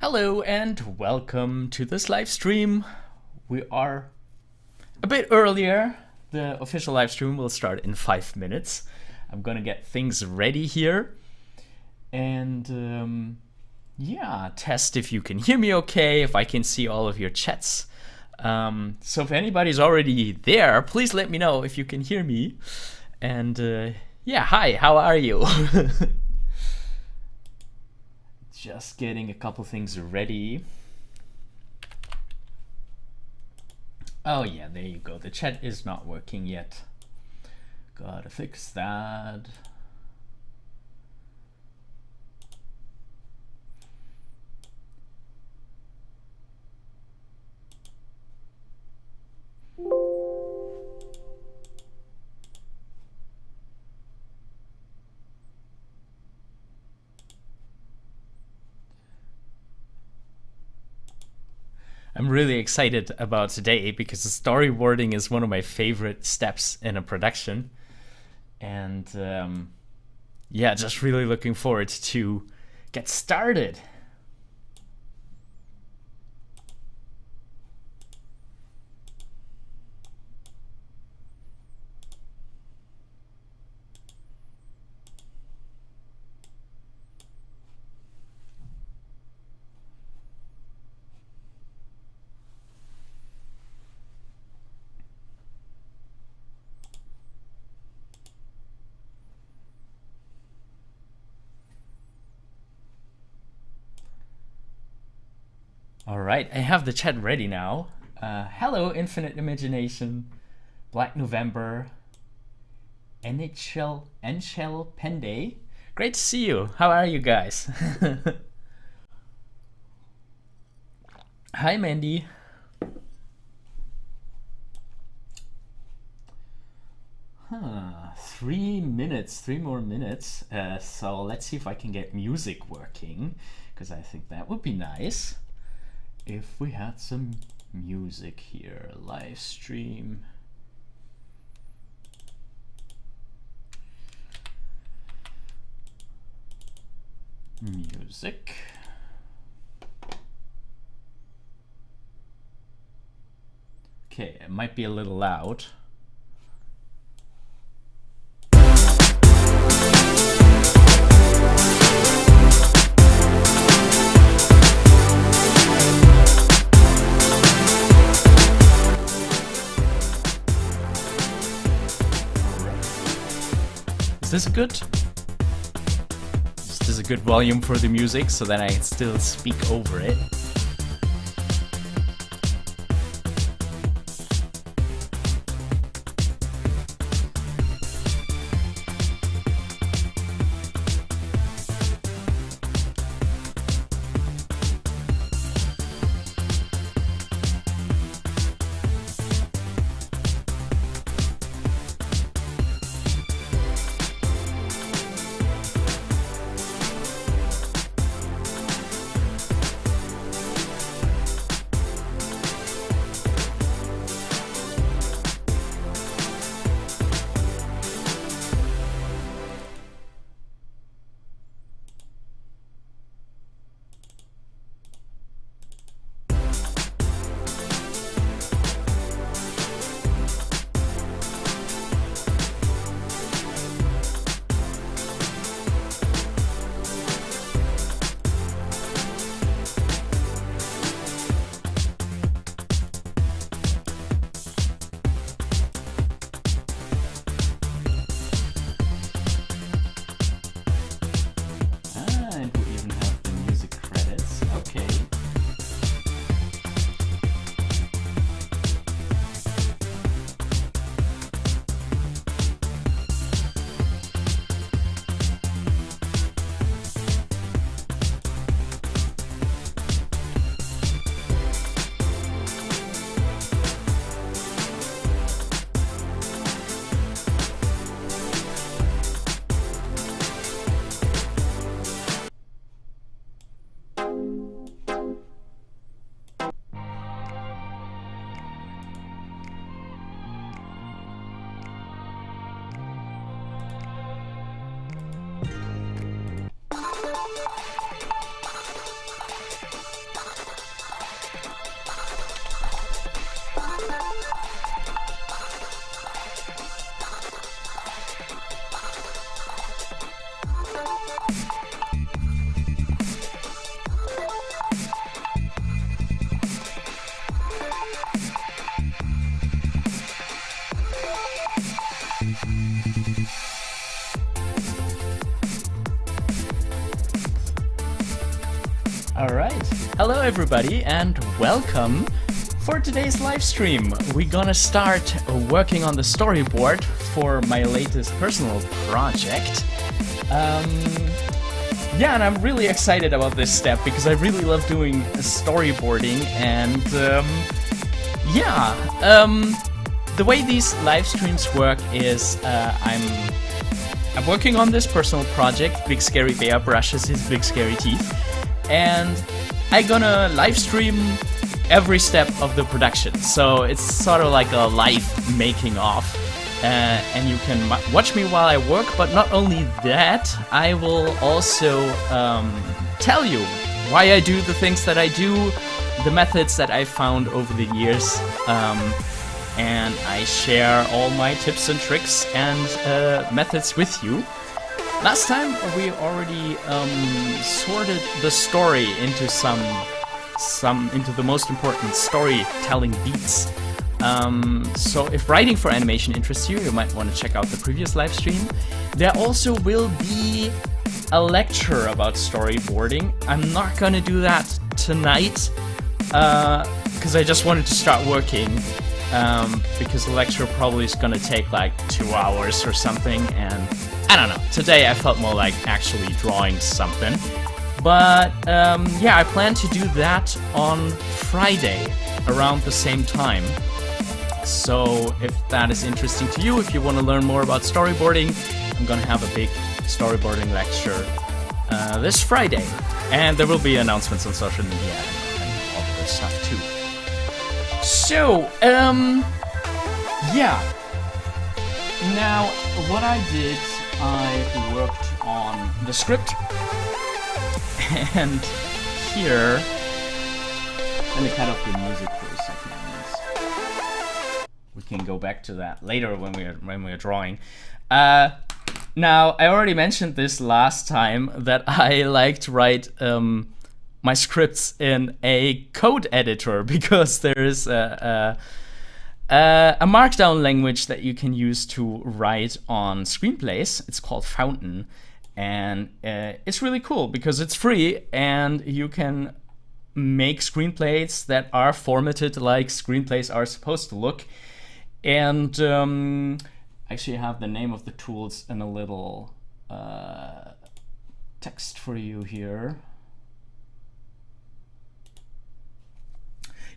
Hello and welcome to this live stream. We are a bit earlier. The official live stream will start in 5 minutes. I'm gonna get things ready here and yeah, test if you can hear me okay, if I can see all of your chats. So if anybody's already there, please let me know if you can hear me. And yeah, hi, how are you? Just getting a couple things ready. Oh yeah, there you go. The chat is not working yet. Gotta fix that. I'm really excited about today because storyboarding is one of my favorite steps in a production. And yeah, just really looking forward to get started. All right, I have the chat ready now. Hello, Infinite Imagination, Black November, NHL Pende. Great to see you. How are you guys? Hi, Mandy. Huh, 3 minutes, 3 more minutes. So let's see if I can get music working, because I think that would be nice if we had some music here. Live stream. Music. Okay, it might be a little loud. Is this good? Is this a good volume for the music so that I can still speak over it? Alright, hello everybody and welcome for today's live stream. We're gonna start working on the storyboard for my latest personal project. Yeah, and I'm really excited about this step because I really love doing storyboarding and the way these live streams work is I'm working on this personal project. Big Scary Bear brushes his big scary teeth. And I'm gonna live stream every step of the production. So it's sort of like a live making of. And you can watch me while I work, but not only that, I will also tell you why I do the things that I do, the methods that I found over the years, and I share all my tips and tricks and methods with you. Last time we already sorted the story into into the most important storytelling beats. So if writing for animation interests you, you might want to check out the previous live stream. There also will be a lecture about storyboarding. I'm not gonna do that tonight because I just wanted to start working. Because the lecture probably is gonna take like 2 hours or something, and I don't know. Today I felt more like actually drawing something. But yeah, I plan to do that on Friday around the same time. So if that is interesting to you, if you want to learn more about storyboarding, I'm gonna have a big storyboarding lecture this Friday. And there will be announcements on social media and all the other stuff too. So, yeah. Now, what I did, I worked on the script. And here, let me cut off the music for a second. We can go back to that later when we're drawing. Now, I already mentioned this last time that I like to write my scripts in a code editor because there is a markdown language that you can use to write on screenplays. It's called Fountain, and it's really cool because it's free and you can make screenplays that are formatted like screenplays are supposed to look. And actually I have the name of the tools in a little text for you here.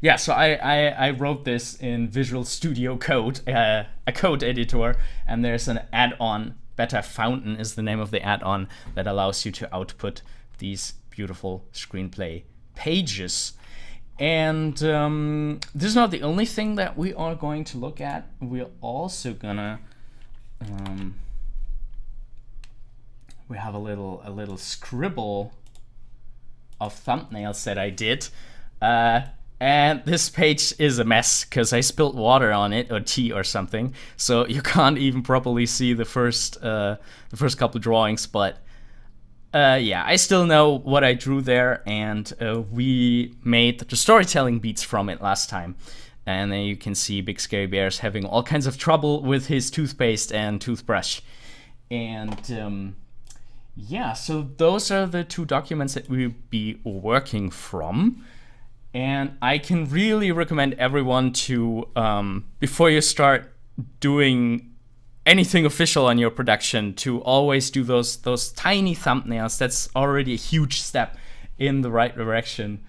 Yeah, so I wrote this in Visual Studio Code, a code editor, and there's an add-on, Beta Fountain is the name of the add-on, that allows you to output these beautiful screenplay pages. And this is not the only thing that we are going to look at. We're also gonna we have a little scribble of thumbnails that I did. And this page is a mess because I spilled water on it or tea or something, so you can't even properly see the first couple drawings. But yeah, I still know what I drew there, and we made the storytelling beats from it last time. And then you can see Big Scary Bear's having all kinds of trouble with his toothpaste and toothbrush. And yeah, so those are the two documents that we'll be working from. And I can really recommend everyone to, before you start doing anything official on your production, to always do those tiny thumbnails. That's already a huge step in the right direction.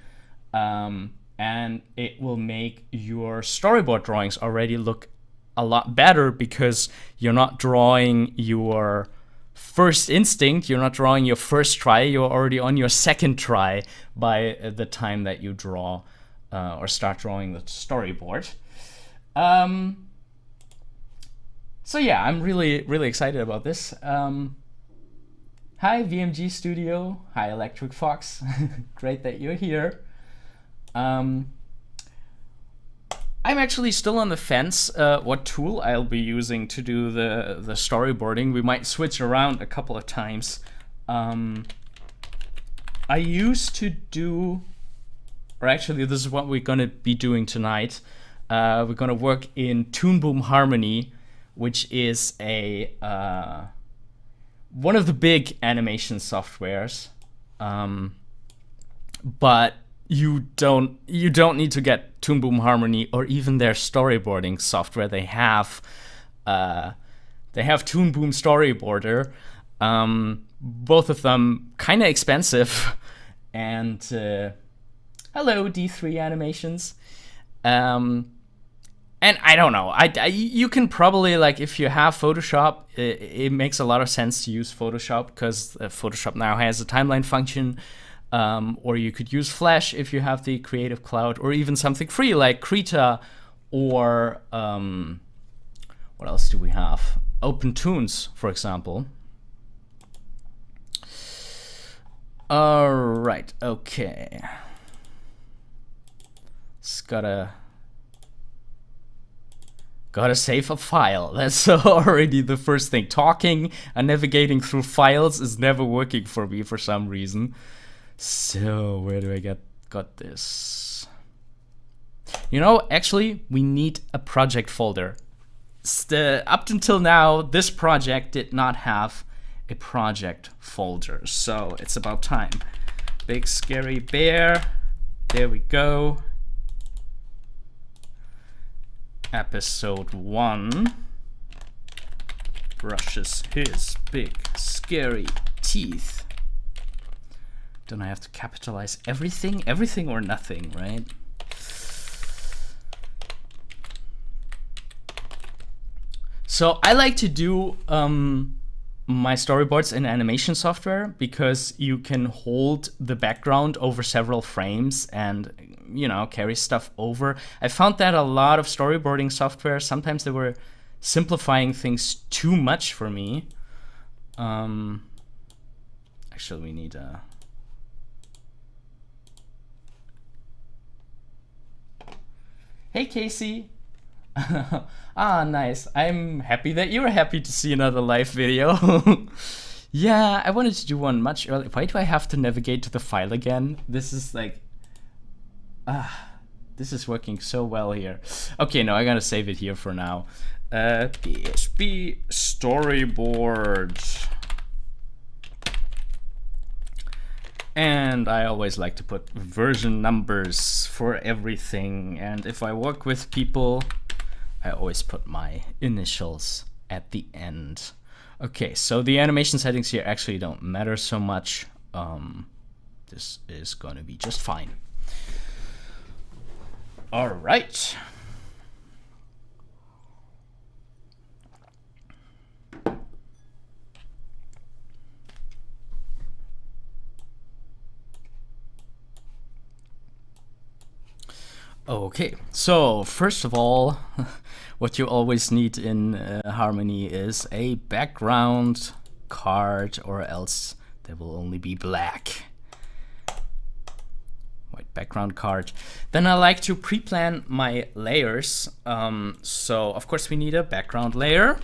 And it will make your storyboard drawings already look a lot better because you're not drawing your first instinct, you're not drawing your first try, you're already on your second try by the time that you draw or start drawing the storyboard. So yeah, I'm really excited about this. Hi VMG Studio, hi Electric Fox, great that you're here. I'm actually still on the fence what tool I'll be using to do the storyboarding. We might switch around a couple of times. I used to do, or actually this is what we're gonna be doing tonight. We're gonna work in Toon Boom Harmony, which is a one of the big animation softwares. but you don't need to get Toon Boom Harmony or even their storyboarding software. They have Toon Boom Storyboarder. Both of them kind of expensive. And hello, D3 Animations. And I don't know. You can probably, like, if you have Photoshop, it makes a lot of sense to use Photoshop because Photoshop now has a timeline function. Or you could use Flash if you have the Creative Cloud, or even something free like Krita, or what else do we have? OpenToons, for example. All right. Okay. It's gotta save a file. That's already the first thing. Talking and navigating through files is never working for me for some reason. So where do I got this? You know, actually, we need a project folder. Up until now, this project did not have a project folder, so it's about time. Big Scary Bear. There we go. Episode 1 brushes his big scary teeth. Don't I have to capitalize everything? Everything or nothing, right? So I like to do my storyboards in animation software because you can hold the background over several frames and, you know, carry stuff over. I found that a lot of storyboarding software, sometimes they were simplifying things too much for me. Actually, we need a... Hey, Casey. Ah, nice. I'm happy that you're happy to see another live video. Yeah, I wanted to do one much earlier. Why do I have to navigate to the file again? This is like... this is working so well here. Okay, no, I'm gonna save it here for now. BSB storyboard. And I always like to put version numbers for everything. And if I work with people, I always put my initials at the end. Okay, so the animation settings here actually don't matter so much. This is going to be just fine. All right. Okay, so first of all, what you always need in Harmony is a background card, or else there will only be black. White background card. Then I like to pre-plan my layers. So of course we need a background layer.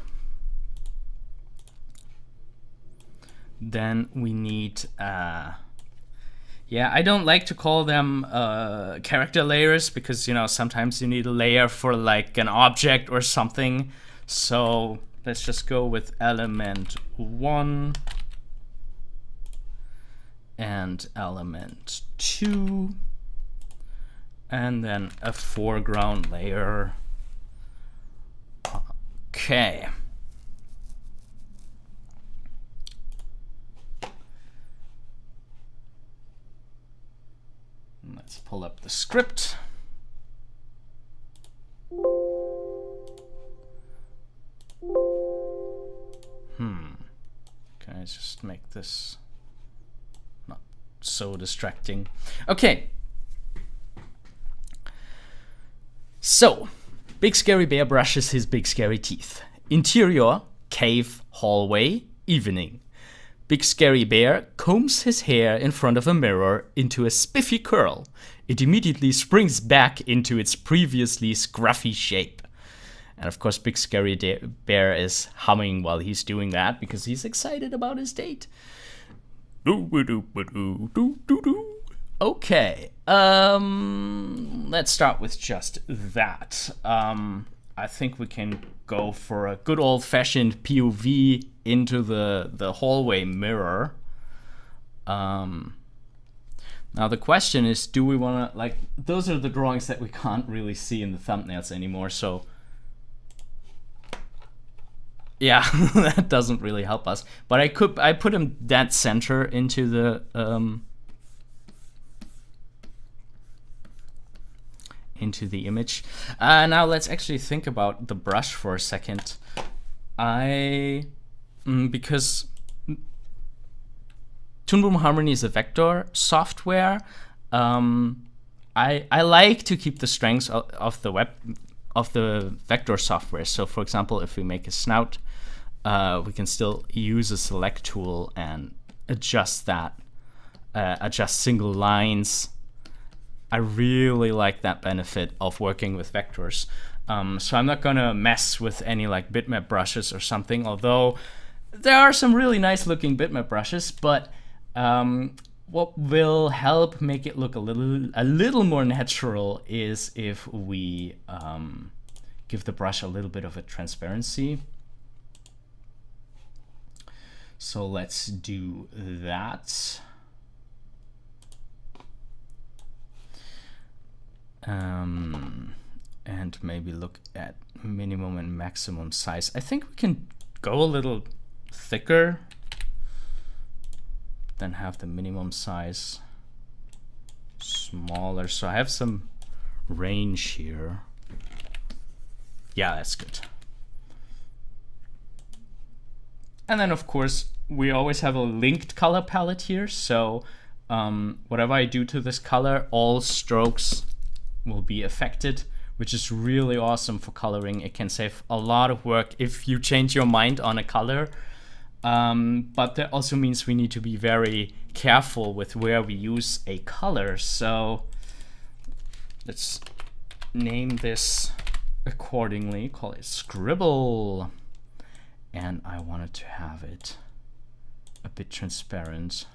Then we need yeah, I don't like to call them character layers because, you know, sometimes you need a layer for like an object or something. So let's just go with element 1 and element 2, and then a foreground layer. Okay. Let's pull up the script. Can I just make this not so distracting? Okay. So, Big Scary Bear brushes his big scary teeth. Interior, cave, hallway, evening. Big Scary Bear combs his hair in front of a mirror into a spiffy curl. It immediately springs back into its previously scruffy shape. And of course, Big Scary Bear is humming while he's doing that because he's excited about his date. Okay, let's start with just that. I think we can go for a good old-fashioned POV into the hallway mirror. Now the question is, do we want to, like, those are the drawings that we can't really see in the thumbnails anymore, so yeah, that doesn't really help us. But I put him dead center into the image. Now let's actually think about the brush for a second. Because Toon Boom Harmony is a vector software, I like to keep the strengths of the vector software. So for example, if we make a snout, we can still use a select tool and adjust that, adjust single lines. I really like that benefit of working with vectors. So I'm not gonna mess with any like bitmap brushes or something, although there are some really nice looking bitmap brushes, but what will help make it look a little more natural is if we give the brush a little bit of a transparency. So let's do that. And maybe look at minimum and maximum size. I think we can go a little thicker, then have the minimum size smaller. So I have some range here. Yeah, that's good. And then of course, we always have a linked color palette here. So whatever I do to this color, all strokes will be affected, which is really awesome for coloring. It can save a lot of work if you change your mind on a color. But that also means we need to be very careful with where we use a color. So let's name this accordingly, call it Scribble. And I wanted to have it a bit transparent.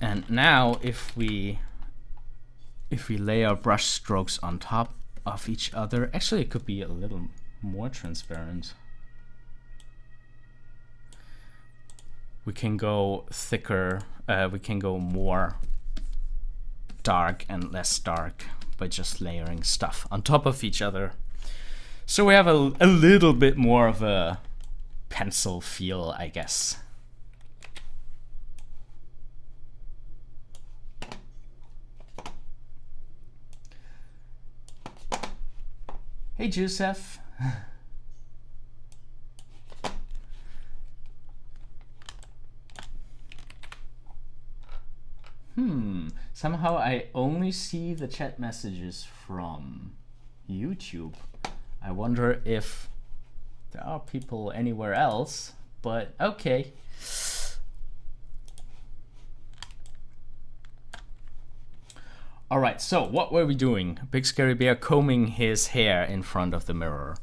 And now if we lay our brush strokes on top of each other, actually it could be a little more transparent. We can go thicker, we can go more dark and less dark by just layering stuff on top of each other. So we have a little bit more of a pencil feel, I guess. Hey, Joseph. Somehow I only see the chat messages from YouTube. I wonder if there are people anywhere else, but okay. All right, so what were we doing? Big Scary Bear combing his hair in front of the mirror.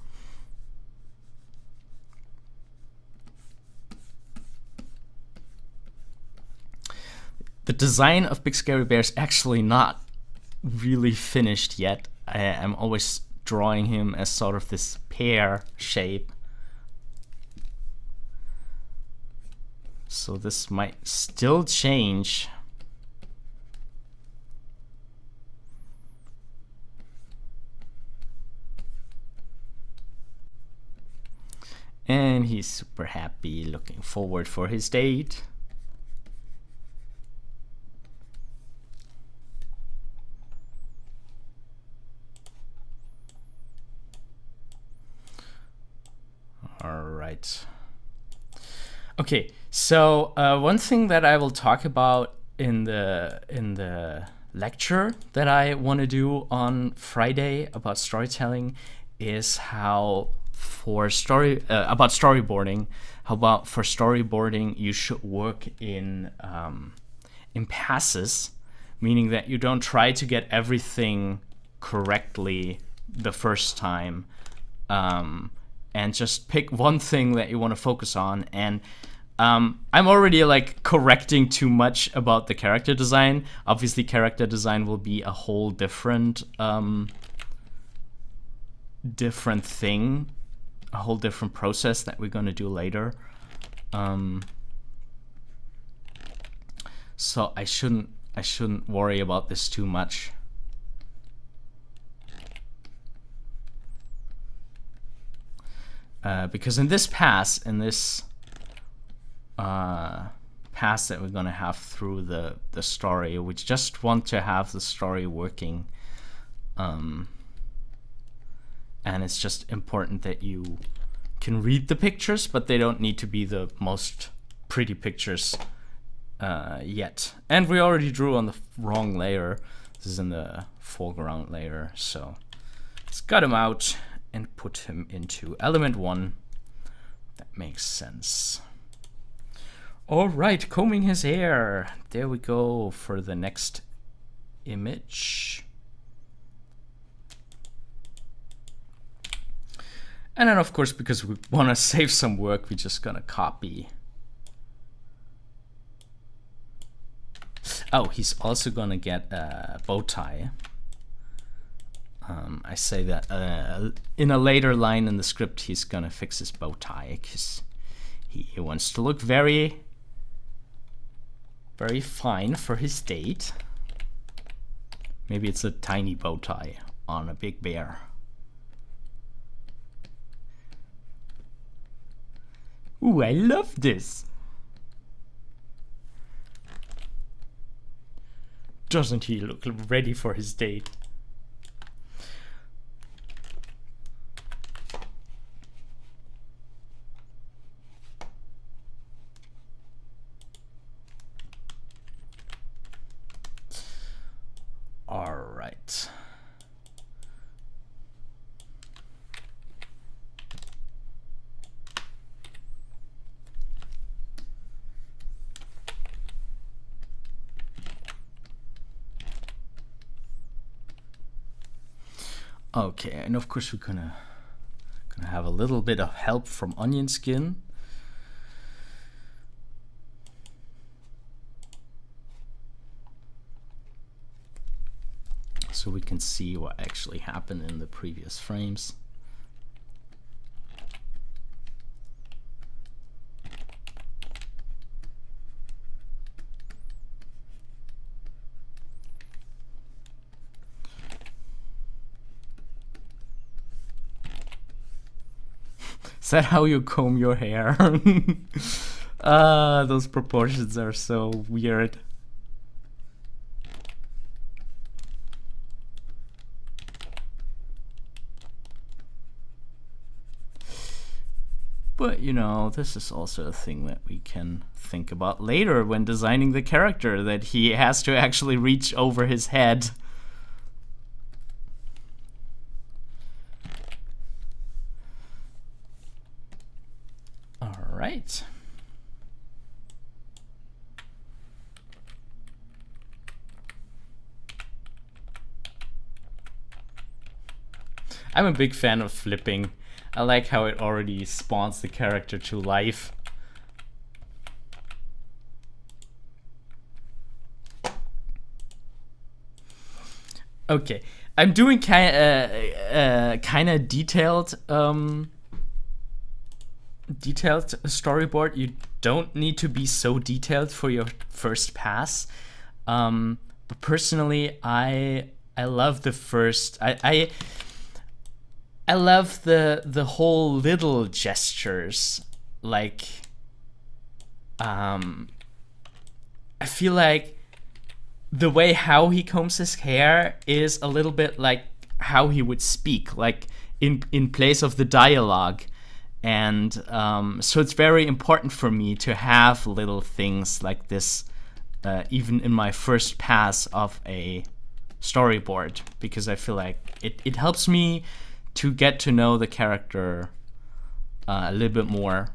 The design of Big Scary Bear is actually not really finished yet. I'm always drawing him as sort of this pear shape. So this might still change. And he's super happy, looking forward for his date. All right. Okay, so one thing that I will talk about in the lecture that I want to do on Friday about storytelling is how for about storyboarding, for storyboarding you should work in passes, meaning that you don't try to get everything correctly the first time, and just pick one thing that you want to focus on. And I'm already like correcting too much about the character design. Obviously, character design will be a whole different thing a whole different process that we're going to do later. So I shouldn't worry about this too much. Because in this pass, pass that we're going to have through the story, we just want to have the story working, and it's just important that you can read the pictures, but they don't need to be the most pretty pictures yet. And we already drew on the wrong layer. This is in the foreground layer, so let's cut him out and put him into element 1. That makes sense. All right, combing his hair. There we go for the next image. And then, of course, because we want to save some work, we're just gonna copy. Oh, he's also gonna get a bow tie. I say that in a later line in the script, he's gonna fix his bow tie because he wants to look very, very fine for his date. Maybe it's a tiny bow tie on a big bear. Ooh, I love this. Doesn't he look ready for his date? All right. Okay, and of course we're gonna have a little bit of help from onion skin. So we can see what actually happened in the previous frames. Is that how you comb your hair? Those proportions are so weird. But, you know, this is also a thing that we can think about later when designing the character, that he has to actually reach over his head. All right. I'm a big fan of flipping. I like how it already spawns the character to life. Okay, I'm doing kind of detailed storyboard. You don't need to be so detailed for your first pass. But personally, I love the first. I love the whole little gestures, like I feel like the way how he combs his hair is a little bit like how he would speak, like in place of the dialogue. And so it's very important for me to have little things like this, even in my first pass of a storyboard, because I feel like it helps me to get to know the character a little bit more.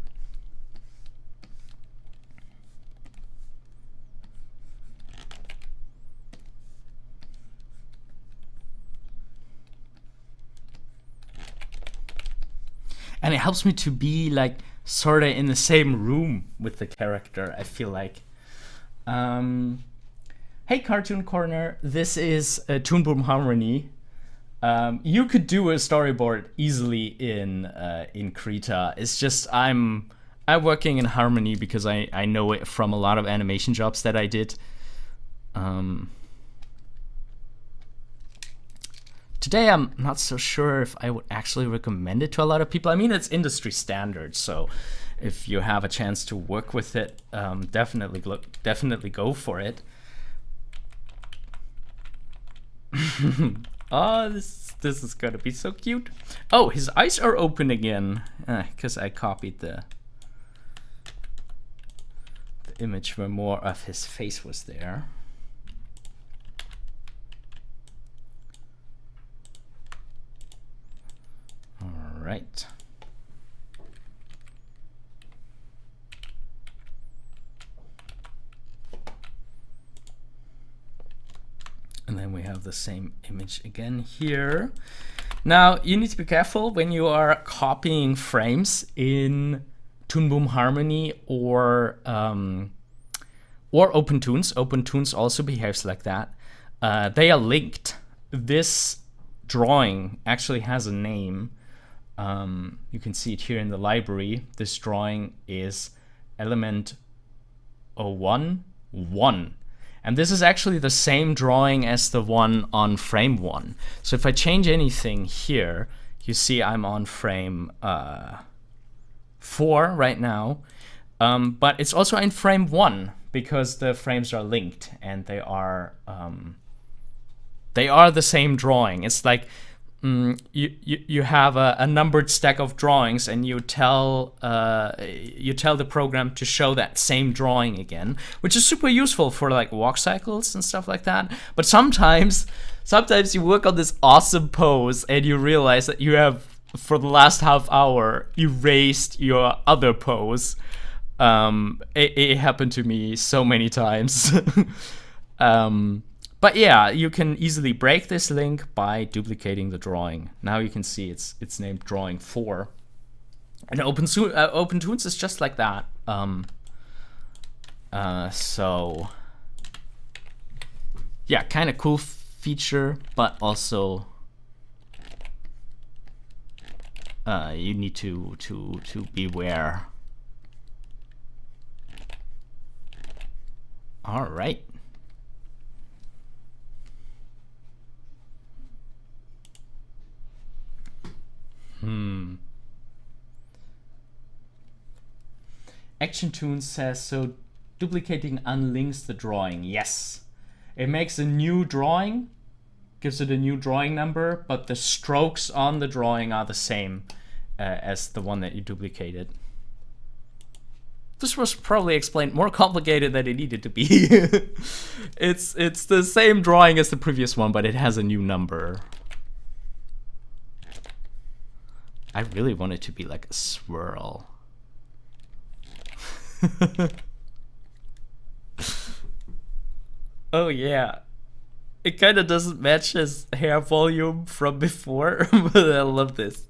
And it helps me to be like sort of in the same room with the character, I feel like. Hey Cartoon Corner, this is Toon Boom Harmony. You could do a storyboard easily in Krita. It's just I'm working in Harmony because I know it from a lot of animation jobs that I did. Today I'm not so sure if I would actually recommend it to a lot of people. I mean, it's industry standard, so if you have a chance to work with it, definitely go for it. Oh, this is gonna be so cute. Oh, his eyes are open again, because I copied the image where more of his face was there. All right. And then we have the same image again here. Now, you need to be careful when you are copying frames in Toon Boom Harmony or OpenToons. OpenToons also behaves like that. They are linked. This drawing actually has a name. You can see it here in the library. This drawing is element 01-1. And this is actually the same drawing as the one on frame 1. So if I change anything here, you see I'm on frame 4 right now. But it's also in frame 1 because the frames are linked and they are the same drawing. It's like you have a numbered stack of drawings, and you tell the program to show that same drawing again, which is super useful for like walk cycles and stuff like that. But sometimes you work on this awesome pose and you realize that you have, for the last half hour, erased your other pose. It happened to me so many times. But yeah, you can easily break this link by duplicating the drawing. Now you can see it's named drawing 4. And OpenToons is just like that. So yeah, kind of cool feature, but also you need to beware. All right. Action Tunes says, so duplicating unlinks the drawing. Yes. It makes a new drawing, gives it a new drawing number, but the strokes on the drawing are the same as the one that you duplicated. This was probably explained more complicated than it needed to be. It's the same drawing as the previous one, but it has a new number. I really want it to be like a swirl. Oh yeah. It kind of doesn't match his hair volume from before, but I love this.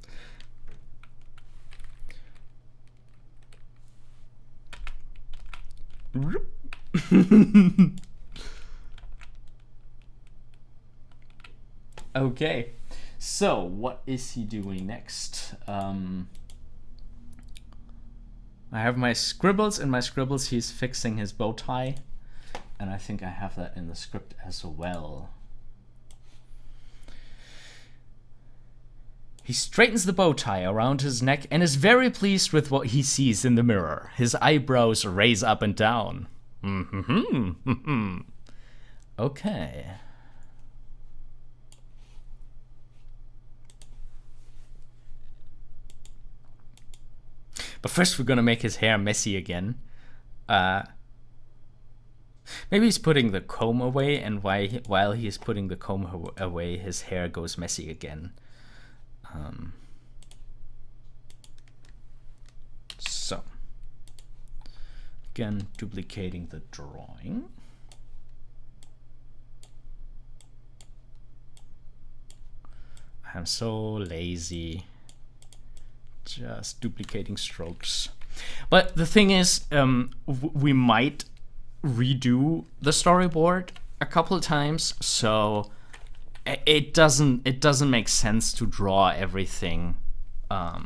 Okay. So, what is he doing next? I have my scribbles. In my scribbles, he's fixing his bow tie. And I think I have that in the script as well. He straightens the bow tie around his neck and is very pleased with what he sees in the mirror. His eyebrows raise up and down. Okay. But first we're gonna make his hair messy again. Maybe he's putting the comb away, and while he's putting the comb away, his hair goes messy again. So, again, duplicating the drawing. I'm so lazy. Just duplicating strokes. But the thing is, we might redo the storyboard a couple of times, so it doesn't make sense to draw everything. Oh,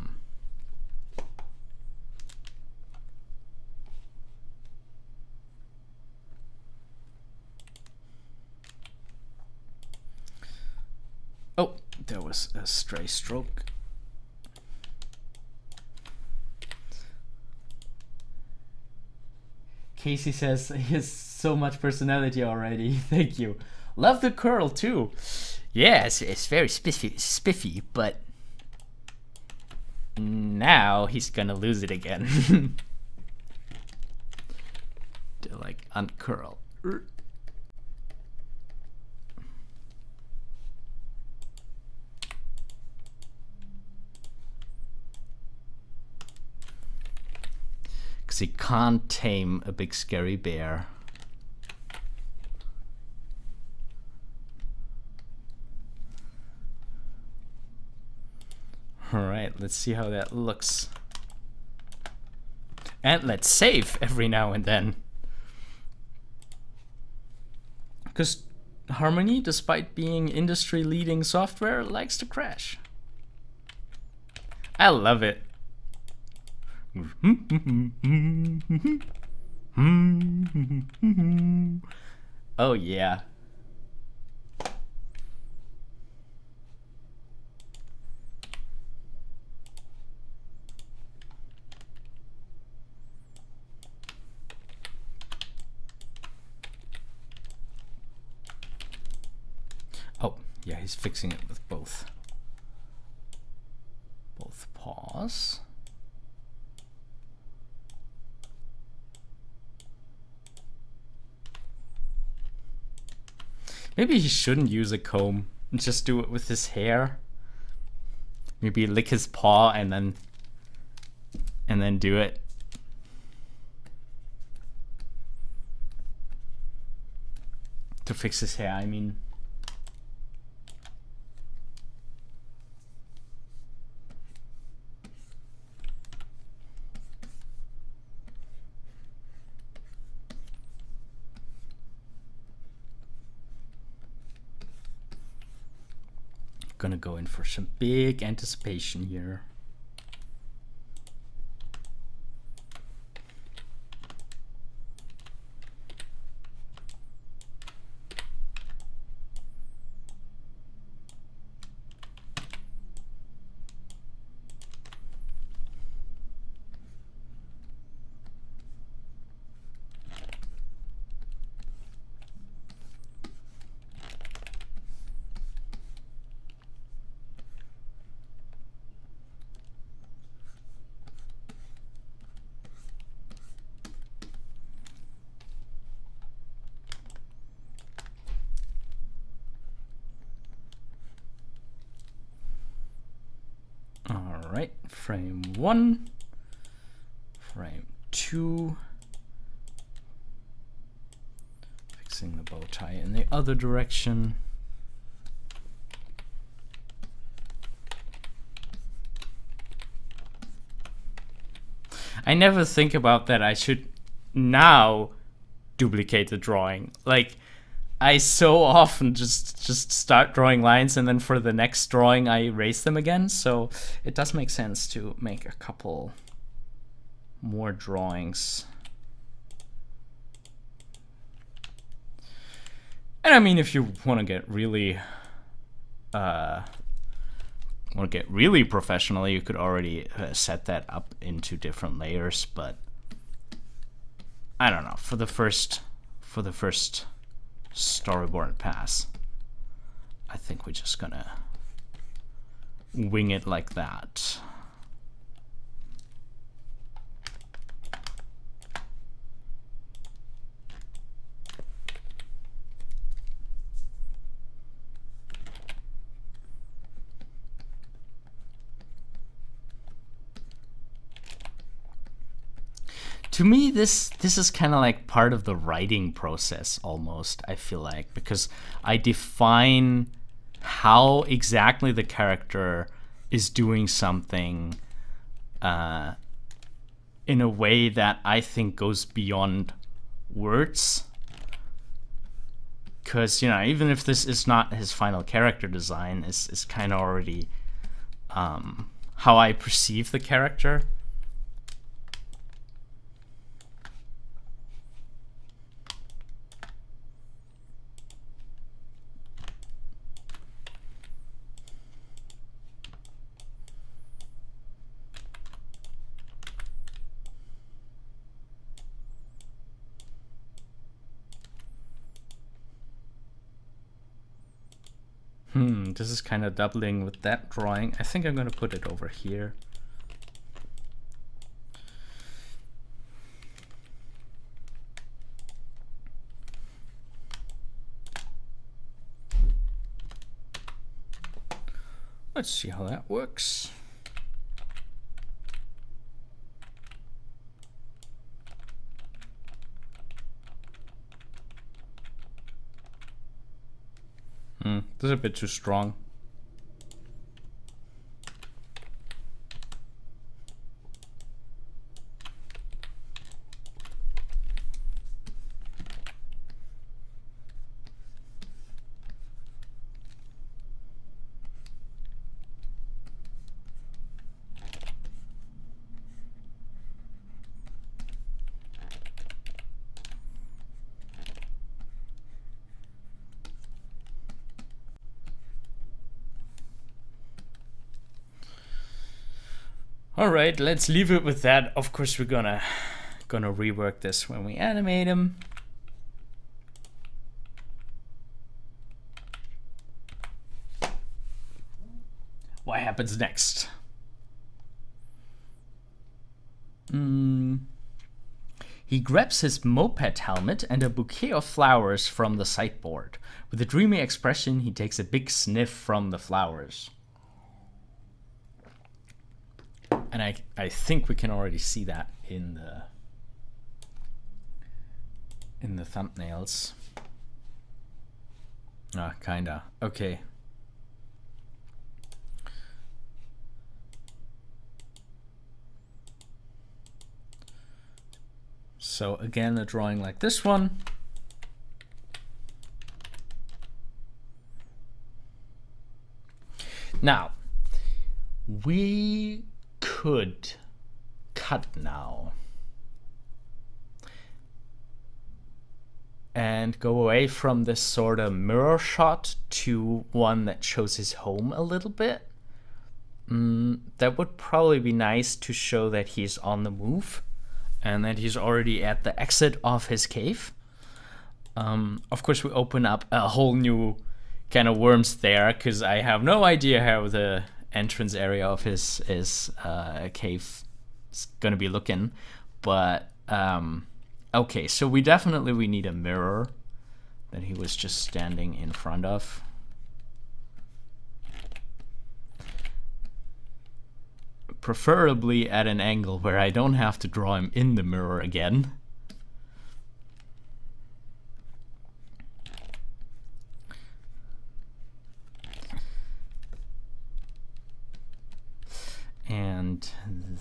there was a stray stroke. Casey says he has so much personality already. Thank you. Love the curl too. Yeah, it's very spiffy, but now he's gonna lose it again. To like uncurl. Because he can't tame a big scary bear. Alright, let's see how that looks. And let's save every now and then. Because Harmony, despite being industry-leading software, likes to crash. I love it. Oh yeah. Oh, yeah, he's fixing it with both paws. Maybe he shouldn't use a comb and just do it with his hair. Maybe lick his paw and then do it. To fix his hair, I mean. Gonna go in for some big anticipation here. Alright, frame 1, frame 2, fixing the bow tie in the other direction. I never think about that I should now duplicate the drawing. Like, I so often just start drawing lines and then for the next drawing I erase them again, so it does make sense to make a couple more drawings. And I mean, if you want to get really professional, you could already set that up into different layers, but I don't know, for the first storyboard pass, I think we're just gonna wing it like that. To me, this is kind of like part of the writing process almost, I feel like, because I define how exactly the character is doing something in a way that I think goes beyond words. because, you know, even if this is not his final character design, it's kind of already how I perceive the character. This is kind of doubling with that drawing. I think I'm going to put it over here. Let's see how that works. This is a bit too strong. All right, let's leave it with that. Of course, we're gonna rework this when we animate him. What happens next? He grabs his moped helmet and a bouquet of flowers from the sideboard. With a dreamy expression, he takes a big sniff from the flowers. And I think we can already see that in the thumbnails. Kinda. Okay. So again, a drawing like this one. Now, we could cut now and go away from this sort of mirror shot to one that shows his home a little bit. That would probably be nice to show that he's on the move and that he's already at the exit of his cave. Of course, we open up a whole new kind of worms there, because I have no idea how the entrance area of his cave is gonna be looking. But okay, so we need a mirror that he was just standing in front of. Preferably at an angle where I don't have to draw him in the mirror again. And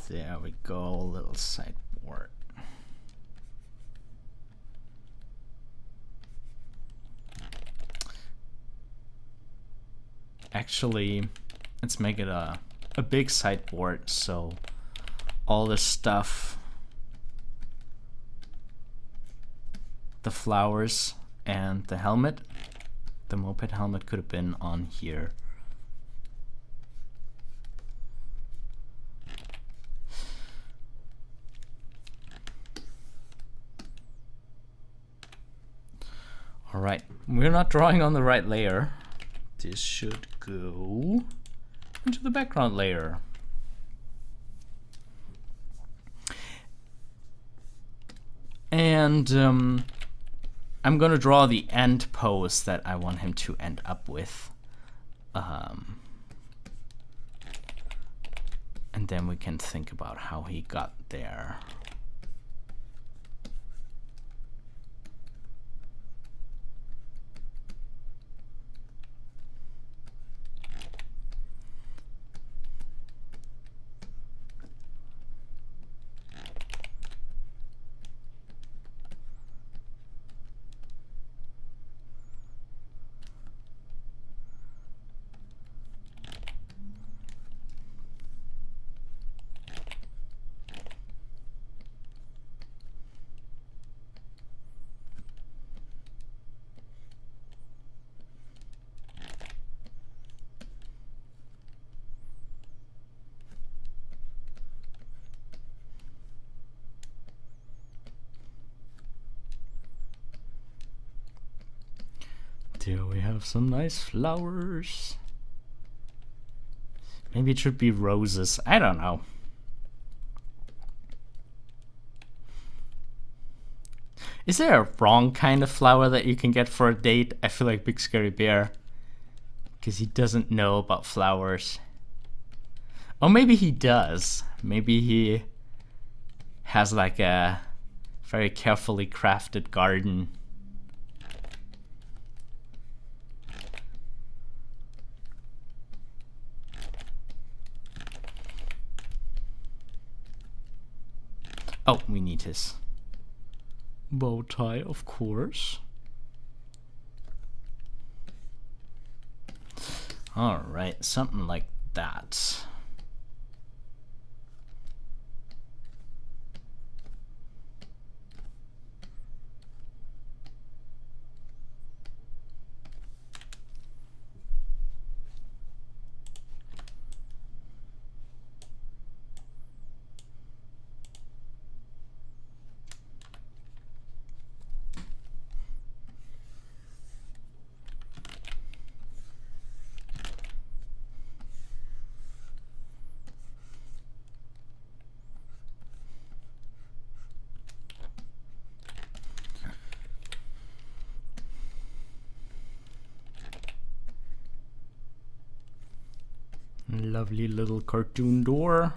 there we go, a little sideboard. Actually, let's make it a big sideboard, so all the stuff, the flowers and the helmet, the moped helmet could have been on here. All right, we're not drawing on the right layer. This should go into the background layer. And I'm gonna draw the end pose that I want him to end up with. And then we can think about how he got there. here we have some nice flowers. Maybe it should be roses. I don't know. Is there a wrong kind of flower that you can get for a date? I feel like Big Scary Bear, because he doesn't know about flowers. Or maybe he does. Maybe he has like a very carefully crafted garden. Oh, we need his bow tie, of course. All right, something like that. Lovely little cartoon door.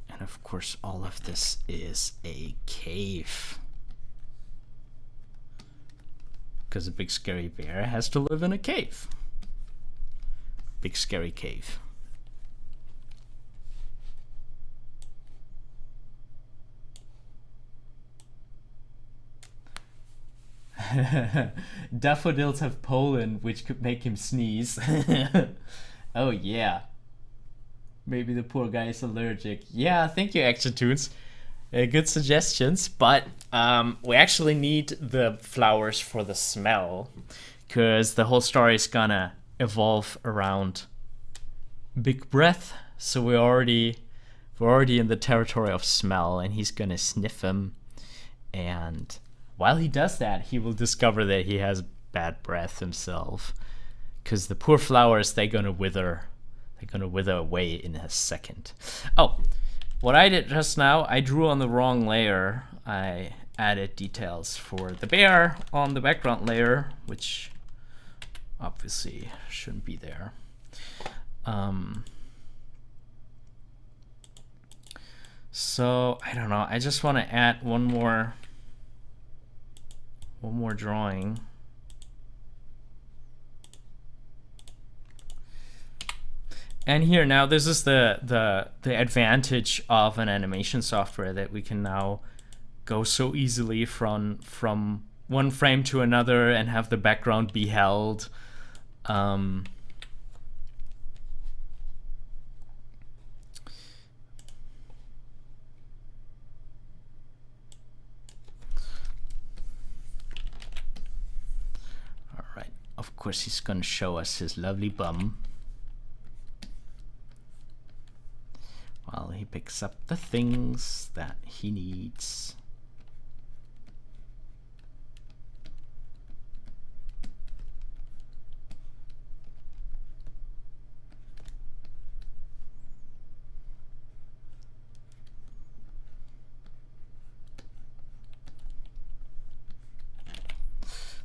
And of course, all of this is a cave. Because a big scary bear has to live in a cave. Big scary cave. Daffodils have pollen, which could make him sneeze. Oh yeah. Maybe the poor guy is allergic. Yeah, thank you, Action Tunes. Good suggestions, but we actually need the flowers for the smell, because the whole story is gonna evolve around Big Breath. So we're already in the territory of smell, and he's gonna sniff him, and while he does that, he will discover that he has bad breath himself, because the poor flowers, they're gonna wither. They're gonna wither away in a second. Oh, what I did just now, I drew on the wrong layer. I added details for the bear on the background layer, which obviously shouldn't be there. So I don't know. I just want to add one more drawing. And here now, this is the advantage of an animation software, that we can now go so easily from one frame to another and have the background be held. Of course, he's going to show us his lovely bum while he picks up the things that he needs.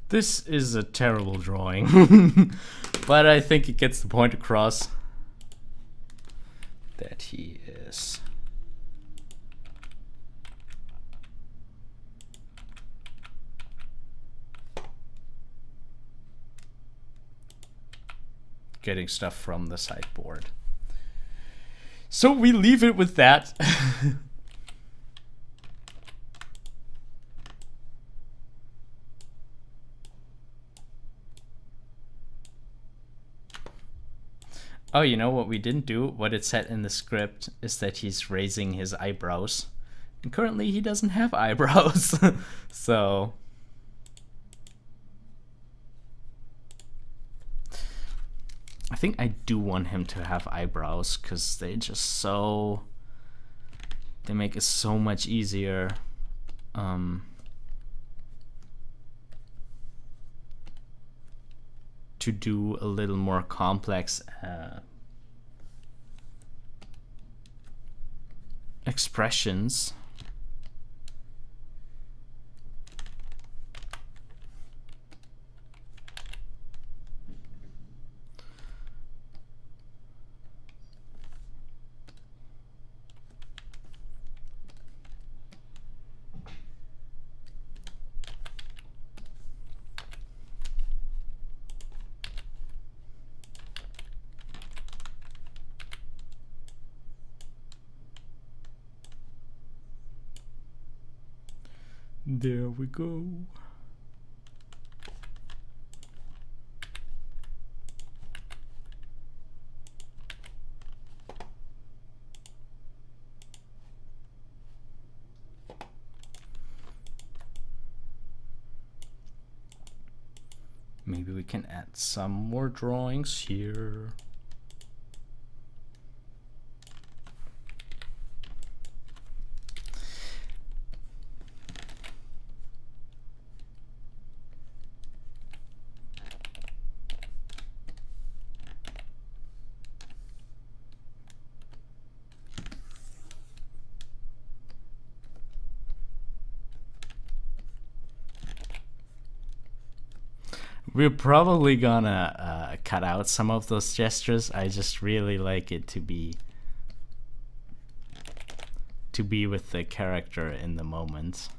This is a terrible drawing, but I think it gets the point across that he is getting stuff from the sideboard. So we leave it with that. Oh, you know what we didn't do? What it said in the script is that he's raising his eyebrows. And currently he doesn't have eyebrows. So I think I do want him to have eyebrows, because they make it so much easier. to do a little more complex expressions. There we go. Maybe we can add some more drawings here. We're probably gonna cut out some of those gestures. I just really like it to be with the character in the moment.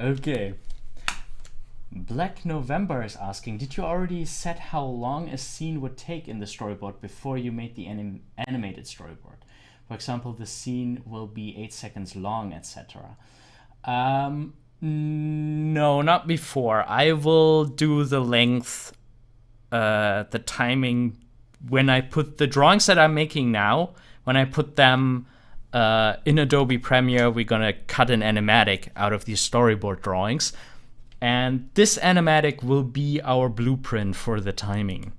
Okay. Black November is asking, did you already set how long a scene would take in the storyboard before you made the animated storyboard? For example, the scene will be 8 seconds long, etc. No, not before. I will do the length, the timing when I put the drawings that I'm making now, when I put them in Adobe Premiere, we're gonna cut an animatic out of these storyboard drawings. And this animatic will be our blueprint for the timing.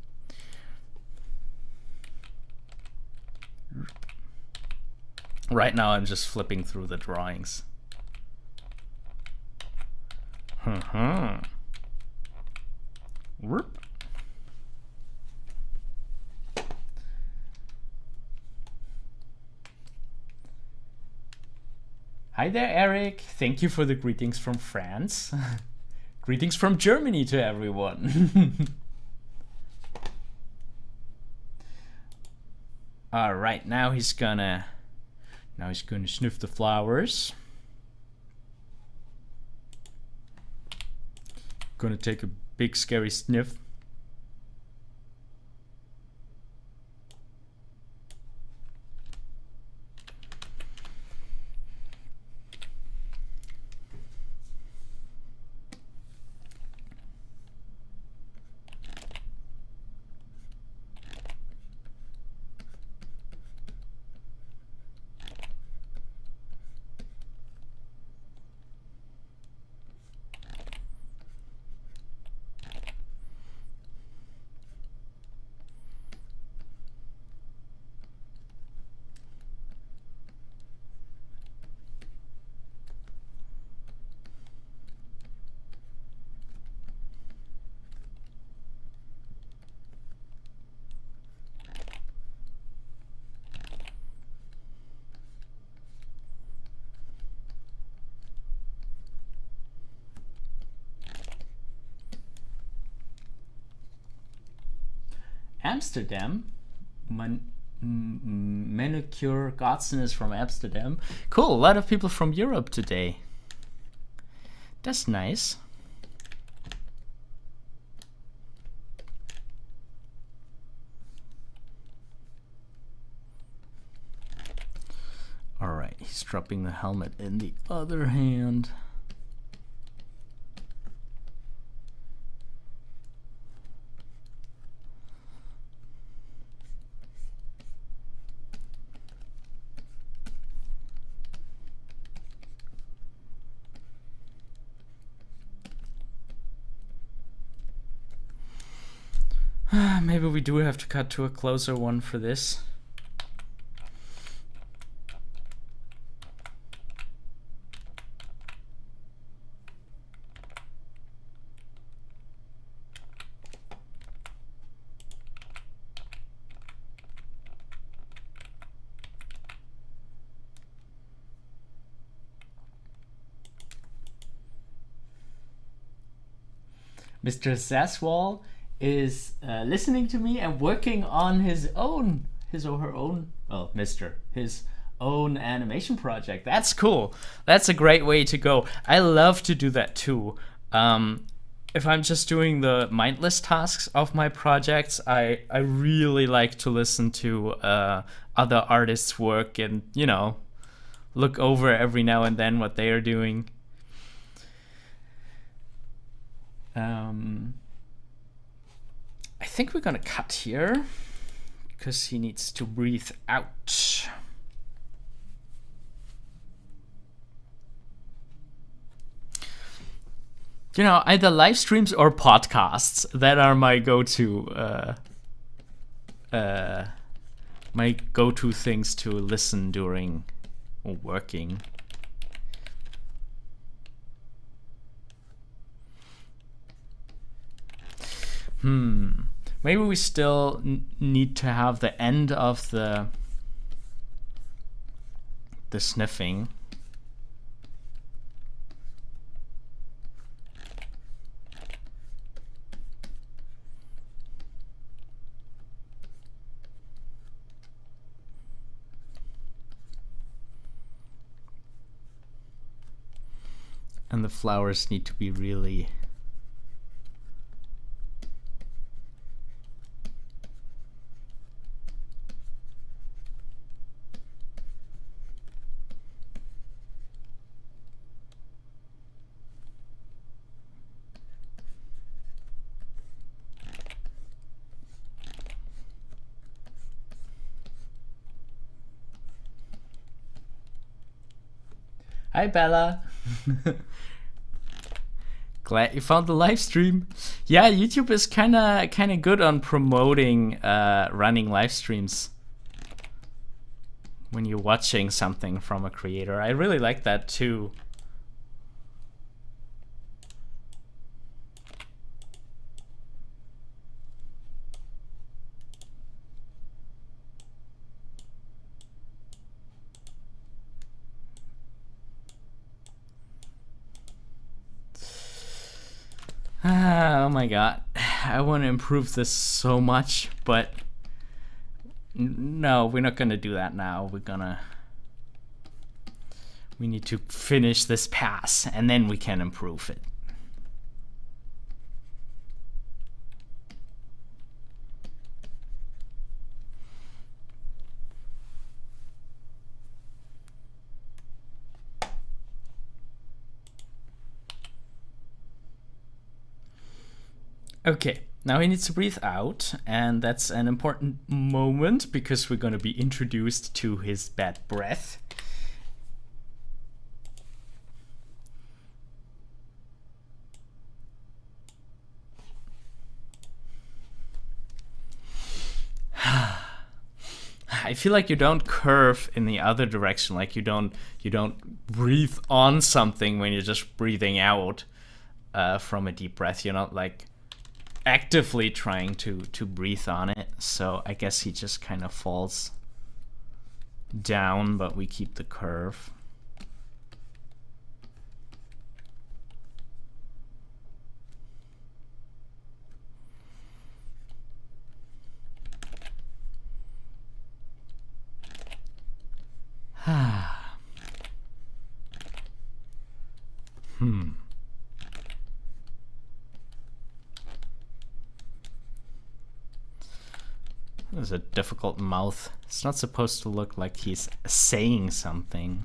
Right now I'm just flipping through the drawings. Whoop. Hi there, Eric. Thank you for the greetings from France. Greetings from Germany to everyone. All right, now he's gonna sniff the flowers. Gonna take a big scary sniff. Amsterdam. Manicure Godson is from Amsterdam. Cool, a lot of people from Europe today. That's nice. He's dropping the helmet in the other hand. Maybe we do have to cut to a closer one for this. Mr. Saswall is listening to me and working on his or her own, well, his own animation project. That's cool. That's a great way to go. I love to do that too. If I'm just doing the mindless tasks of my projects, I really like to listen to other artists' work and, you know, look over every now and then what they are doing. I think we're gonna cut here because he needs to breathe out. You know, either live streams or podcasts, that are my go-to things to listen during working. Maybe we still need to have the end of the sniffing. And the flowers need to be really Hi, Bella. Glad you found the live stream. Yeah, YouTube is kind of good on promoting running live streams when you're watching something from a creator. I really like that too. Oh my god, I want to improve this so much, but no, we're not gonna do that now. We need to finish this pass and then we can improve it. Okay, now he needs to breathe out, and that's an important moment because we're going to be introduced to his bad breath. I feel like you don't curve in the other direction, like you don't breathe on something when you're just breathing out from a deep breath. You're not like actively trying to breathe on it, so I guess he just kind of falls down, but we keep the curve. This is a difficult mouth. It's not supposed to look like he's saying something.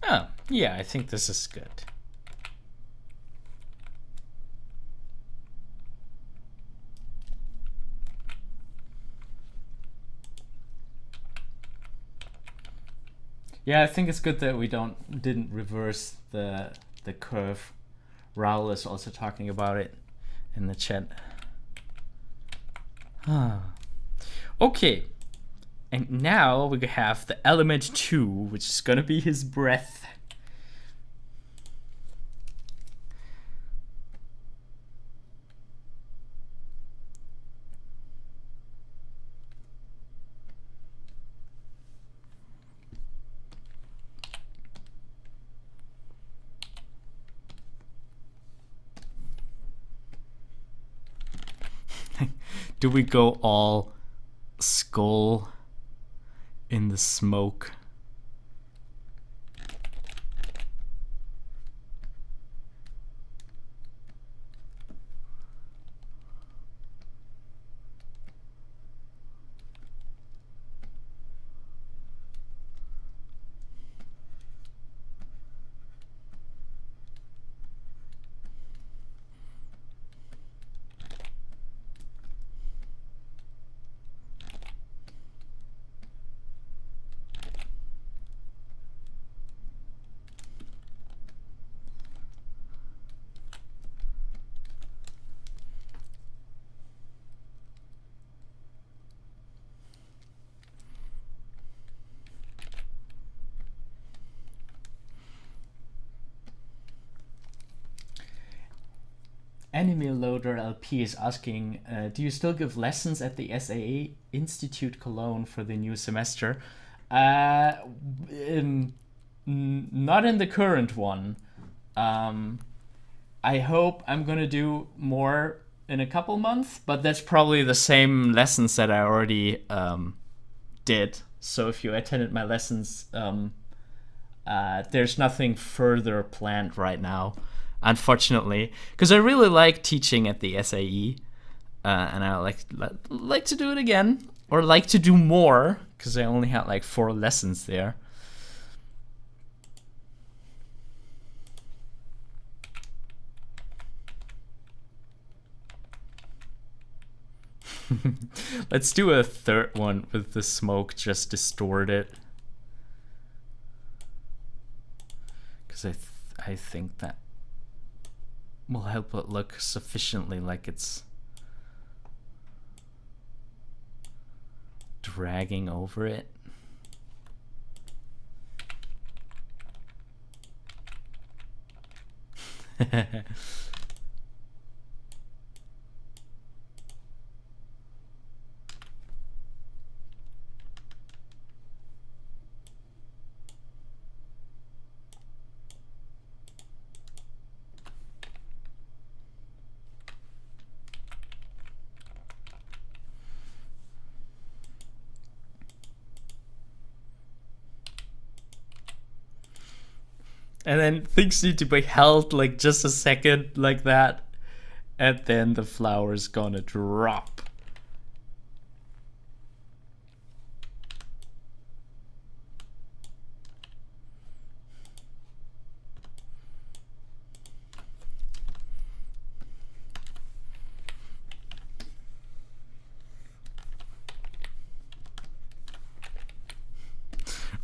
Oh, yeah, I think this is good. Yeah, I think it's good that we didn't reverse the curve. Raul is also talking about it in the chat. Okay, and now we have the element 2, which is gonna be his breath. Do we go all skull in the smoke? Anime Loader LP is asking, do you still give lessons at the SAA Institute Cologne for the new semester? Not in the current one. I hope I'm gonna do more in a couple months, but that's probably the same lessons that I already did. So if you attended my lessons, there's nothing further planned right now, unfortunately, because I really like teaching at the SAE, and I like to do it again, or like to do more, because I only had like 4 lessons there. Let's do a third one with the smoke just distorted, because I think that will help it look sufficiently like it's dragging over it. And then things need to be held like just a second like that, and then the flower is gonna drop.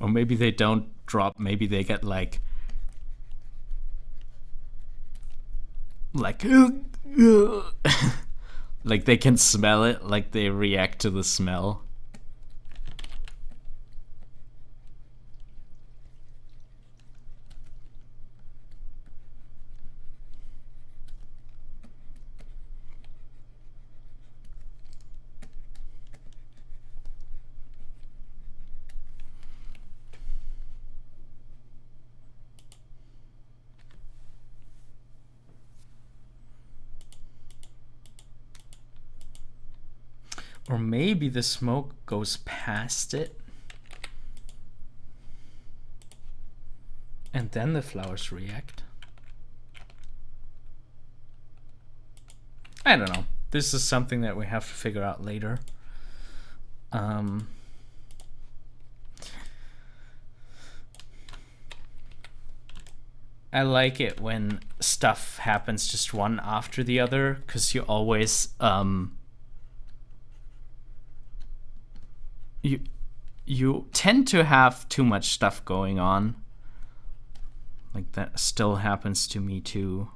Or maybe they don't drop, maybe they get like like they can smell it, like they react to the smell. Or maybe the smoke goes past it and then the flowers react. I don't know. This is something that we have to figure out later. I like it when stuff happens just one after the other, because you always you tend to have too much stuff going on. Like that still happens to me too.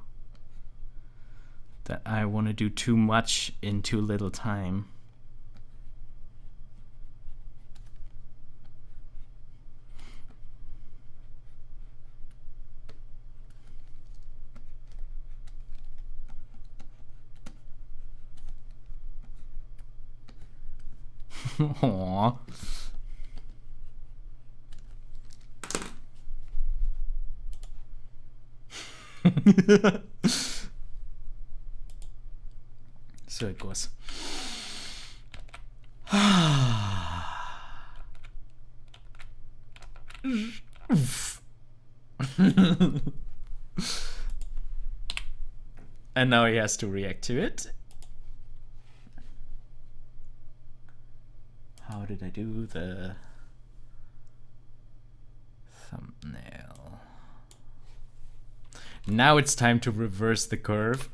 That I want to do too much in too little time. Aww. So it goes. And now he has to react to it. How did I do the thumbnail? Now it's time to reverse the curve.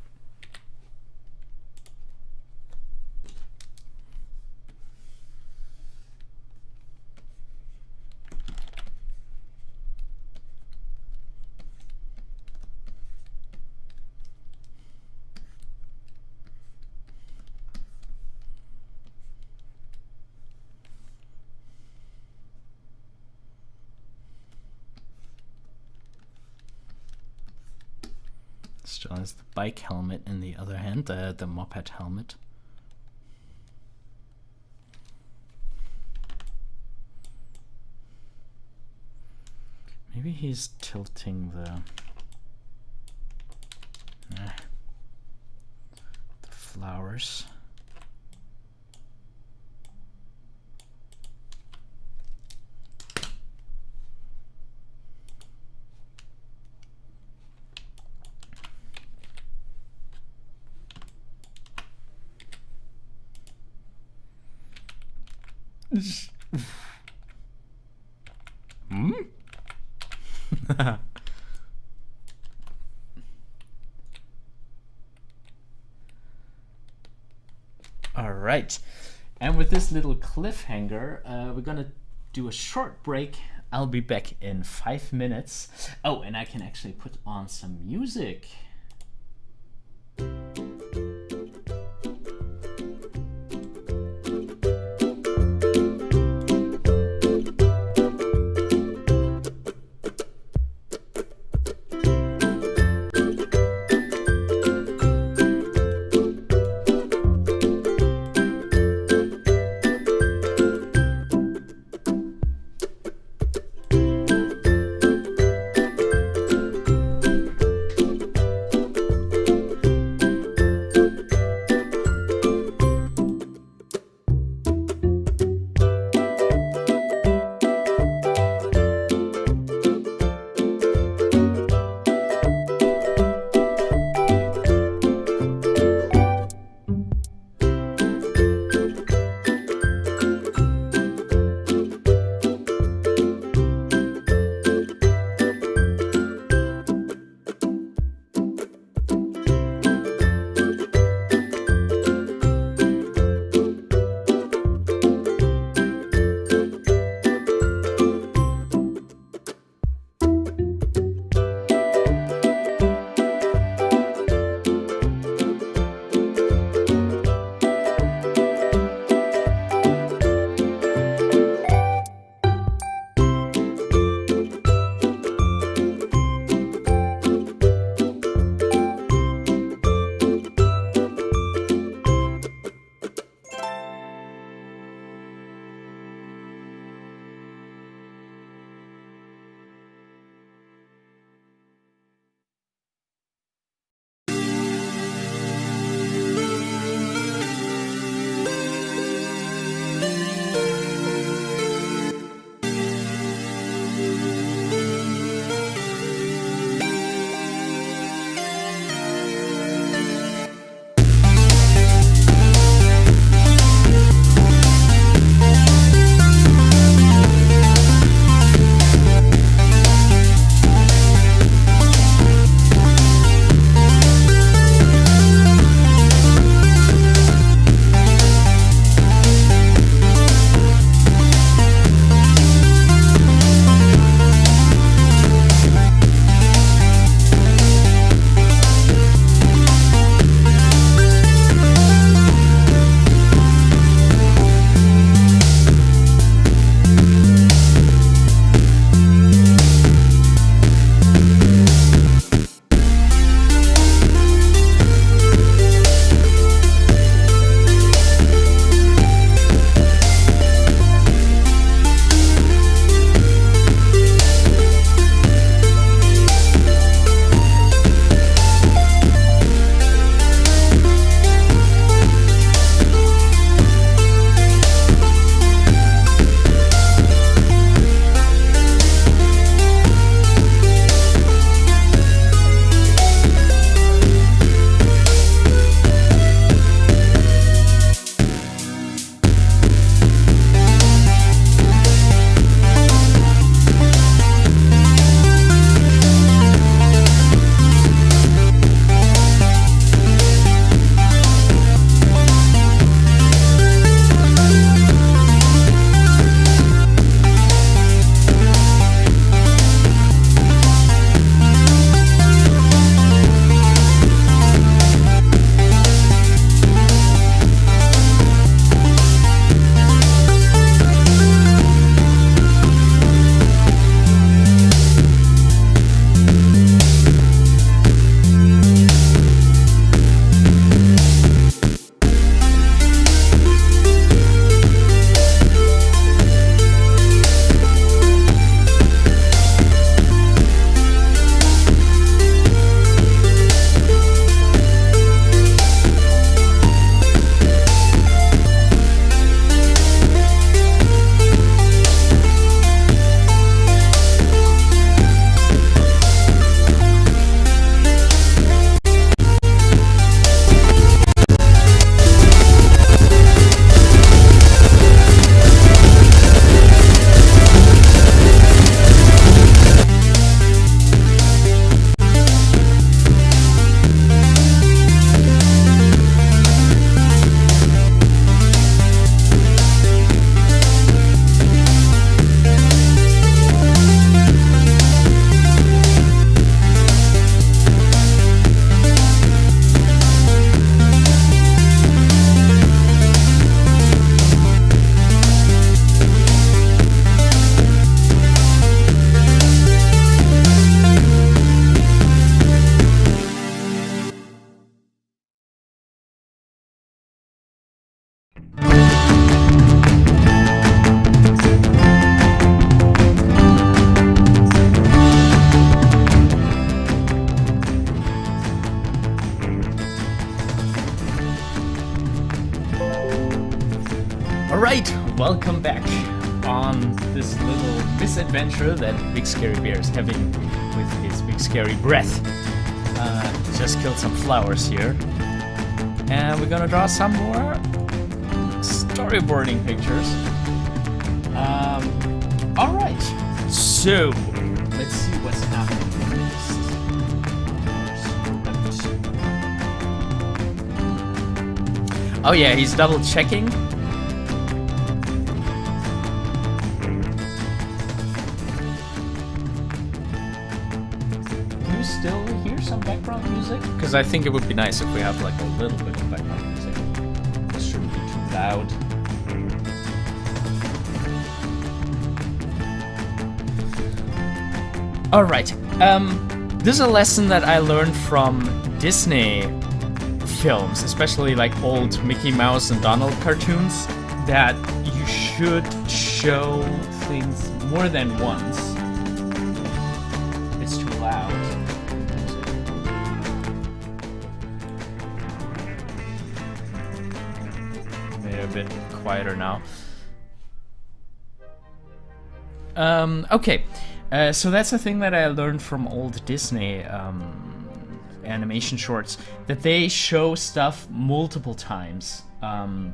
Still has the bike helmet in the other hand, the moped helmet. Maybe he's tilting the flowers. Hmm? All right. And with this little cliffhanger, we're gonna do a short break. I'll be back in 5 minutes. Oh, and I can actually put on some music. Alright, welcome back on this little misadventure that Big Scary Bear is having with his big scary breath. Just killed some flowers here. And we're gonna draw some more storyboarding pictures. Alright, so let's see what's happening next. Oh yeah, he's double checking. Still hear some background music? Because I think it would be nice if we have like a little bit of background music. This shouldn't be too loud. Alright, this is a lesson that I learned from Disney films, especially like old Mickey Mouse and Donald cartoons, that you should show things more than once. It's too loud. A bit quieter now. Okay, so that's a thing that I learned from old Disney animation shorts, that they show stuff multiple times. I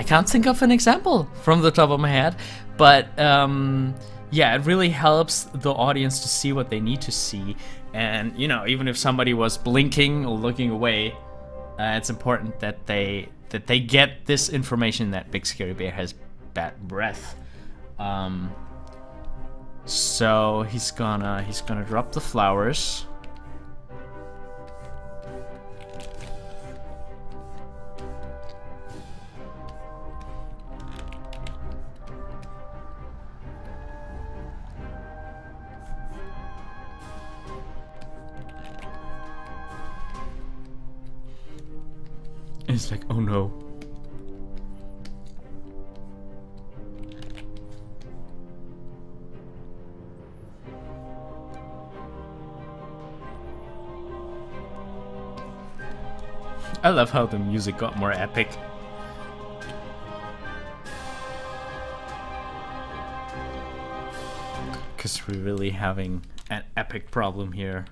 can't think of an example from the top of my head, but yeah, it really helps the audience to see what they need to see. And you know, even if somebody was blinking or looking away, it's important that they get this information that Big Scary Bear has bad breath. So he's gonna drop the flowers. It's like, oh no. I love how the music got more epic. Because we're really having an epic problem here.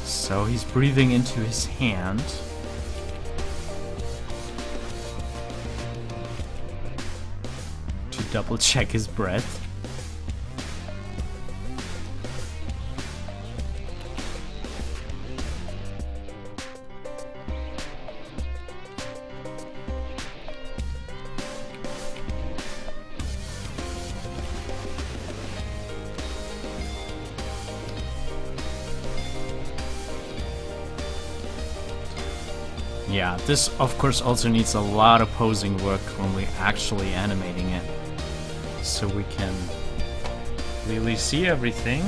So he's breathing into his hand. To double check his breath. Yeah, this of course also needs a lot of posing work when we're actually animating it, so we can really see everything.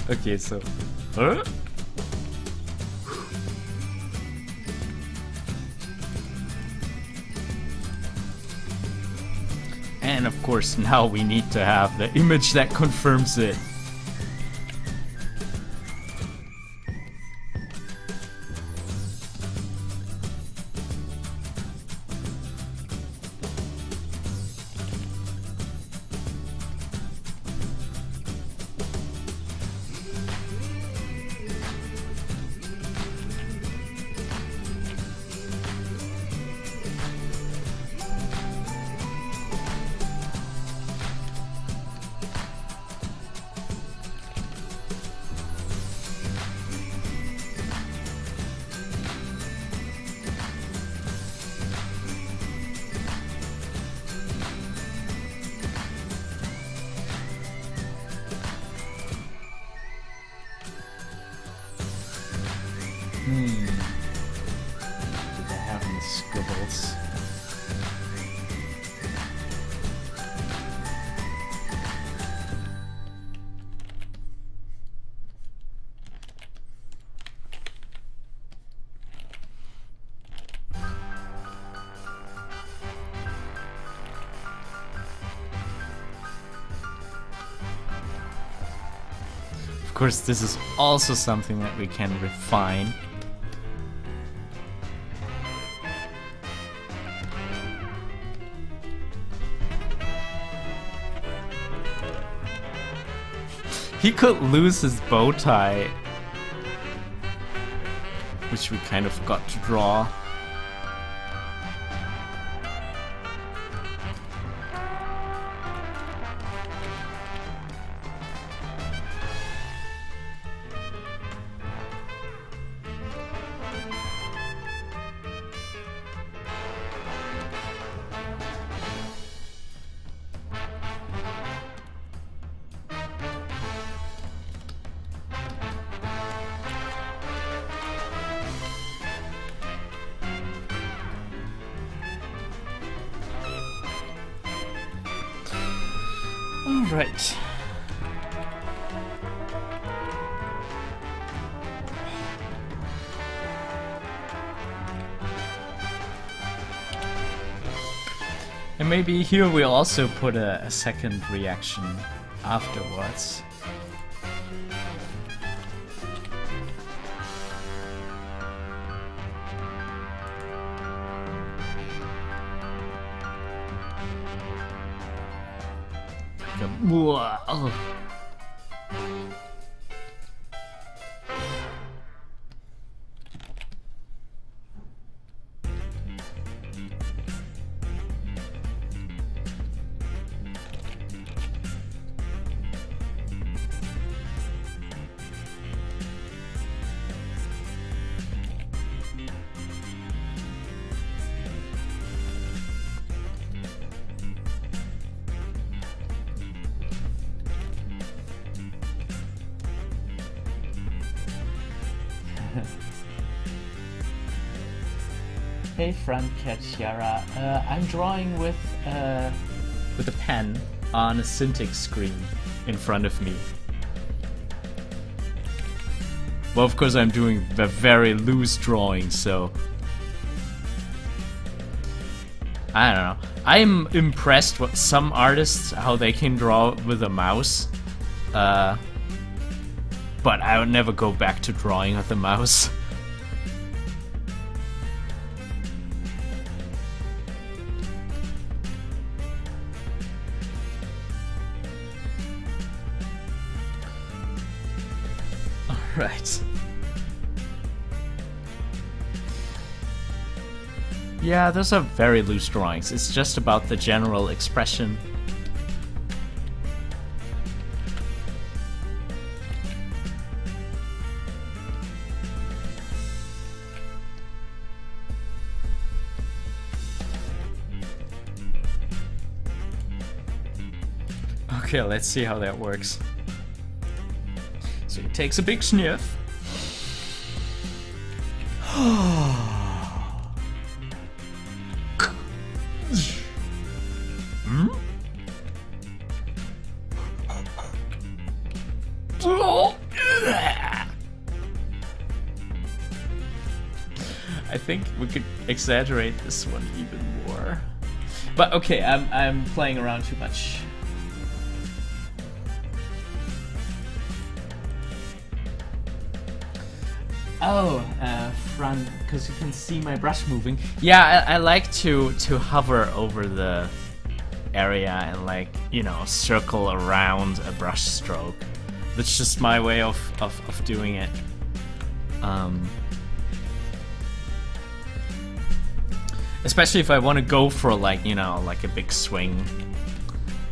Okay, so... Huh? And of course now we need to have the image that confirms it. Did they have any scribbles? Of course, this is also something that we can refine. He could lose his bow tie, which we kind of forgot to draw. Right. And maybe here we'll also put a second reaction afterwards. Whoa. Hey friend Katiara, I'm drawing with a pen on a Cintiq screen in front of me. Well, of course I'm doing a very loose drawing, so I don't know. I'm impressed with some artists, how they can draw with a mouse. But I would never go back to drawing with a mouse. Right. Yeah, those are very loose drawings. It's just about the general expression. Okay, let's see how that works. So he takes a big sniff. I think we could exaggerate this one even more. But okay, I'm playing around too much. Oh, front, because you can see my brush moving. Yeah, I like to hover over the area and, like, you know, circle around a brush stroke. That's just my way of doing it. Especially if I want to go for, like, you know, like a big swing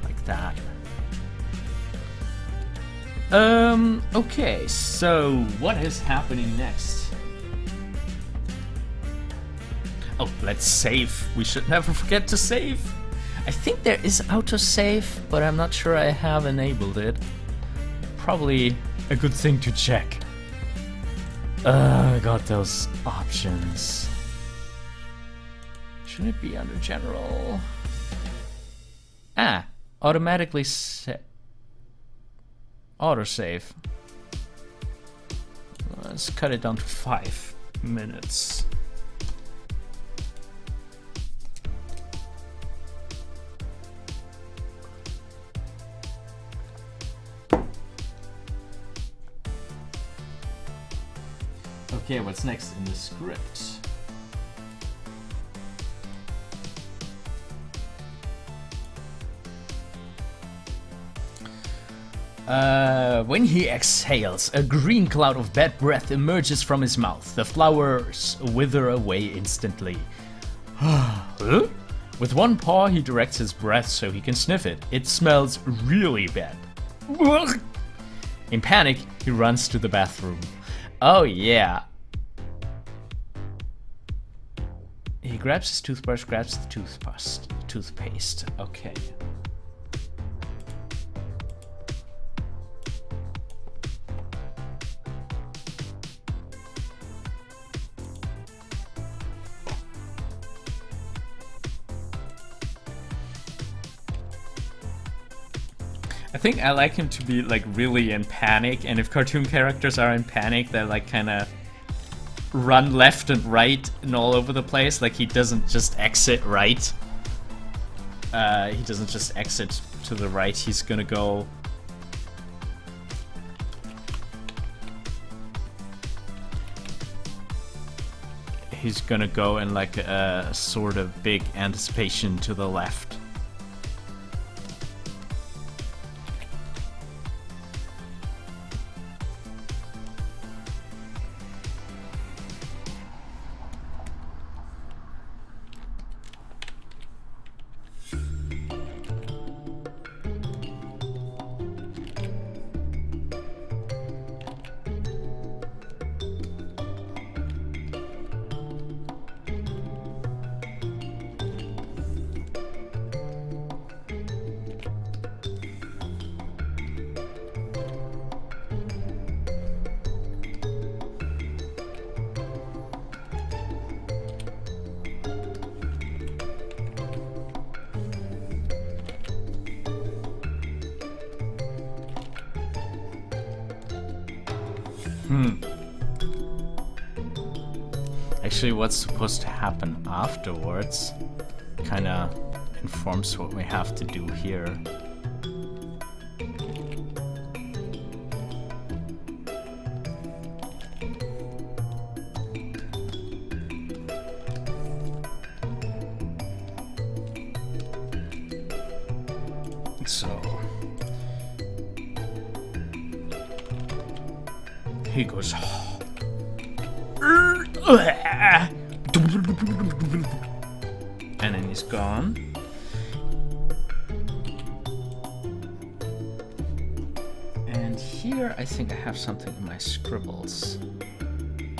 like that. Okay, so what is happening next? Oh, let's save. We should never forget to save. I think there is autosave, but I'm not sure I have enabled it. Probably a good thing to check. I got those options. Should it be under general? Ah, automatically set. Autosave. Let's cut it down to 5 minutes. Okay, what's next in the script? When he exhales, a green cloud of bad breath emerges from his mouth. The flowers wither away instantly. Huh? With one paw, he directs his breath so he can sniff it. It smells really bad. In panic, he runs to the bathroom. Oh yeah. He grabs his toothbrush, grabs the toothpaste. Okay. I think I like him to be, like, really in panic, and if cartoon characters are in panic, they're, like, kind of run left and right and all over the place. Like, he doesn't just exit right. He doesn't just exit to the right. He's gonna go... He's gonna go in, like, a sort of big anticipation to the left. Actually, what's supposed to happen afterwards kind of informs what we have to do here. So he goes, and then he's gone. And here I think I have something in my scribbles.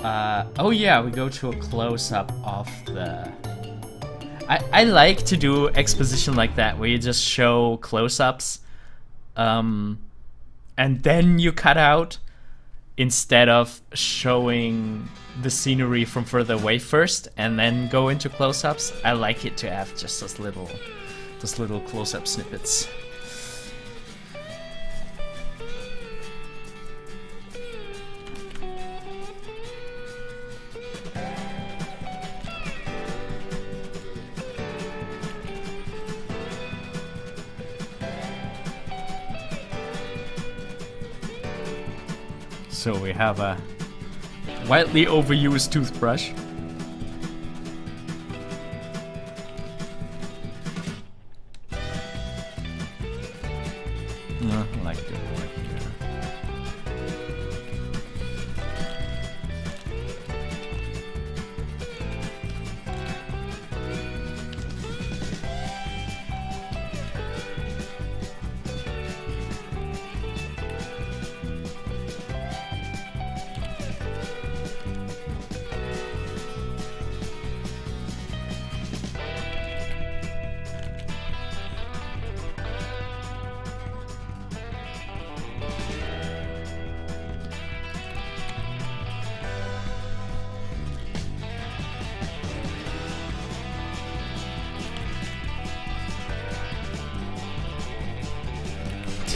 Oh yeah, we go to a close-up of the... I like to do exposition like that, where you just show close-ups, and then you cut out, instead of showing the scenery from further away first and then go into close-ups. I like it to have just those little close-up snippets. So we have a widely overused toothbrush. I like the board here.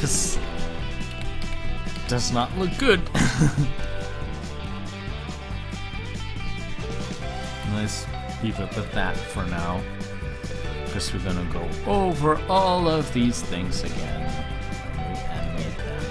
This does not look good. Let's leave it with that for now, because we're gonna go over all of these things again when we animate them.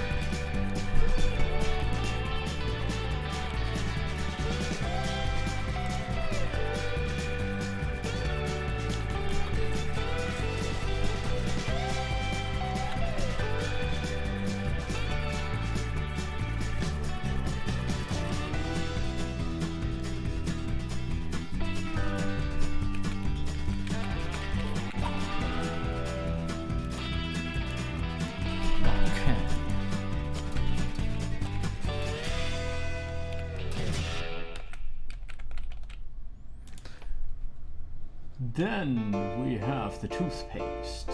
Then we have the toothpaste.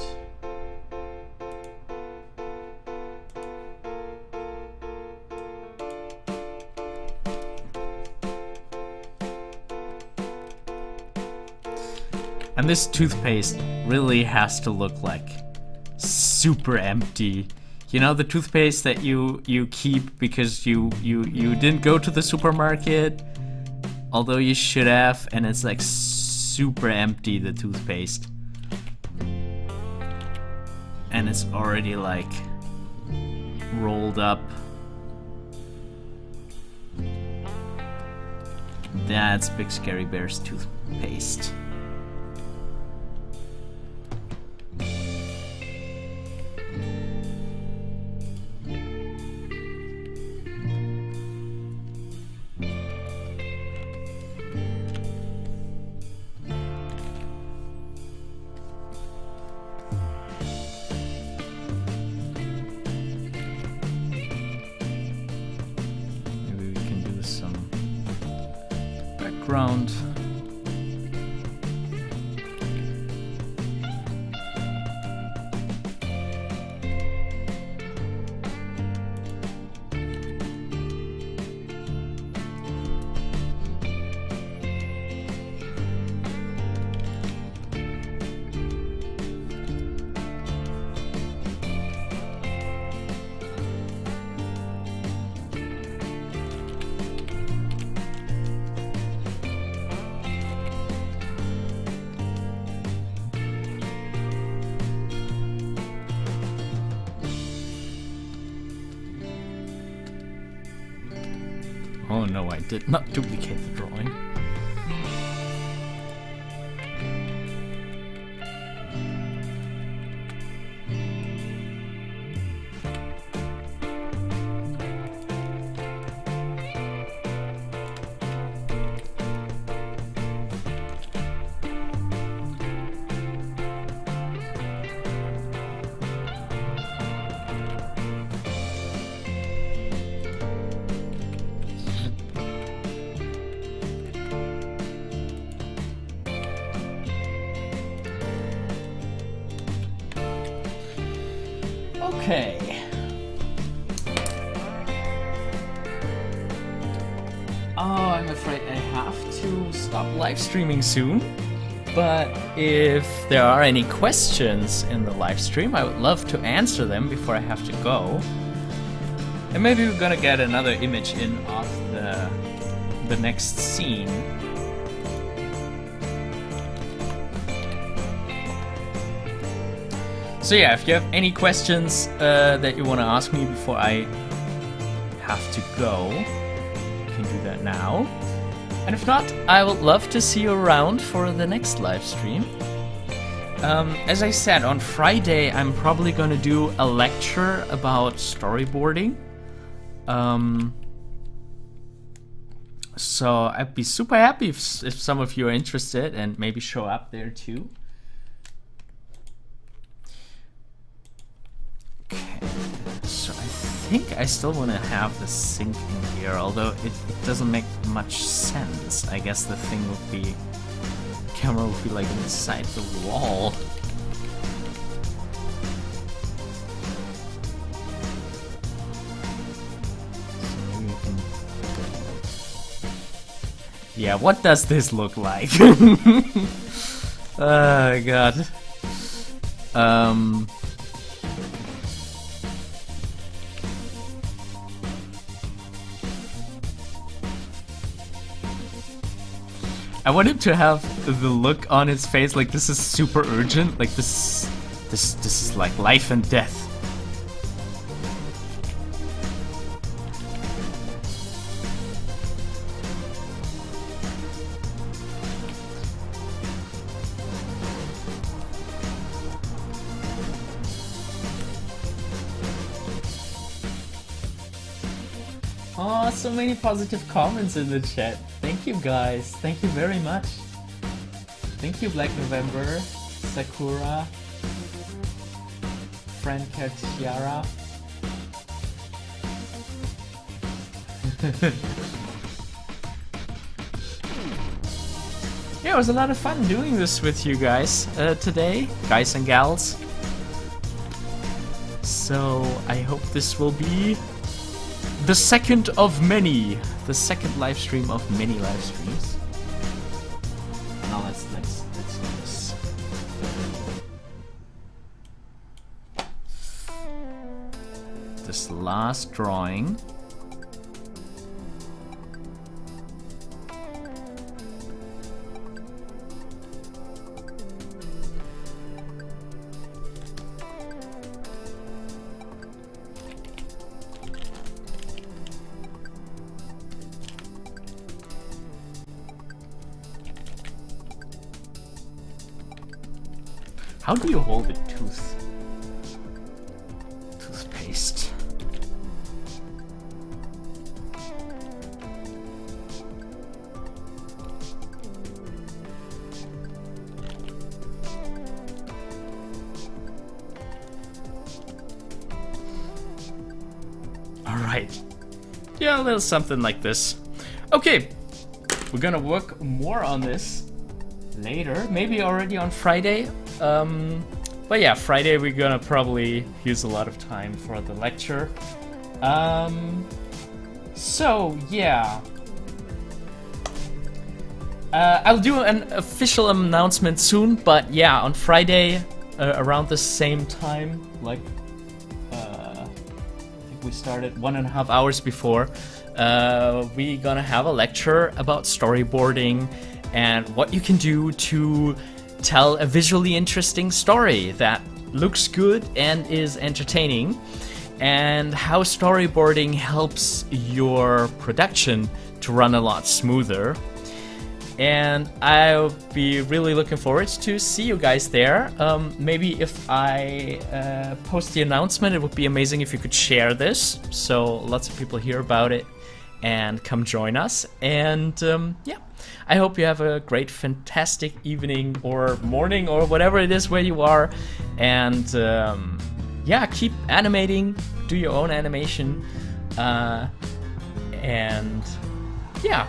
And this toothpaste really has to look like super empty. You know, the toothpaste that you keep because you didn't go to the supermarket, although you should have, and it's like super empty, the toothpaste, and it's already like rolled up. That's Big Scary Bear's toothpaste. Background. Oh no, I did not duplicate the drawing. Okay. Oh, I'm afraid I have to stop live streaming soon. But if there are any questions in the live stream, I would love to answer them before I have to go. And maybe we're gonna get another image in of the next scene. So yeah, if you have any questions that you want to ask me before I have to go, you can do that now. And if not, I would love to see you around for the next live stream. As I said, on Friday I'm probably gonna do a lecture about storyboarding. So I'd be super happy if some of you are interested and maybe show up there too. Okay, so I think I still want to have the sync in here, although it doesn't make much sense. I guess the thing would be, camera would be like inside the wall. Yeah, what does this look like? Oh god. I want him to have the look on his face like this is super urgent, like this is like life and death. Oh, so many positive comments in the chat. Thank you guys. Thank you very much. Thank you, Black November, Sakura, Friend Tiara. Yeah, it was a lot of fun doing this with you guys today, guys and gals. So I hope this will be the second of many, the second live stream of many live streams. Now let's do this. This last drawing. How do you hold a toothpaste? All right. Yeah, a little something like this. Okay, we're gonna work more on this later, maybe already on Friday. But yeah, Friday we're gonna probably use a lot of time for the lecture. So yeah, I'll do an official announcement soon, but yeah, on Friday around the same time, like I think we started 1.5 hours before, we gonna have a lecture about storyboarding and what you can do to tell a visually interesting story that looks good and is entertaining, and how storyboarding helps your production to run a lot smoother. And I'll be really looking forward to see you guys there. Maybe if I post the announcement, it would be amazing if you could share this so lots of people hear about it and come join us. And yeah, I hope you have a great, fantastic evening or morning or whatever it is where you are. And yeah, keep animating, do your own animation. And yeah,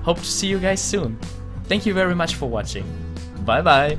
hope to see you guys soon. Thank you very much for watching. Bye bye.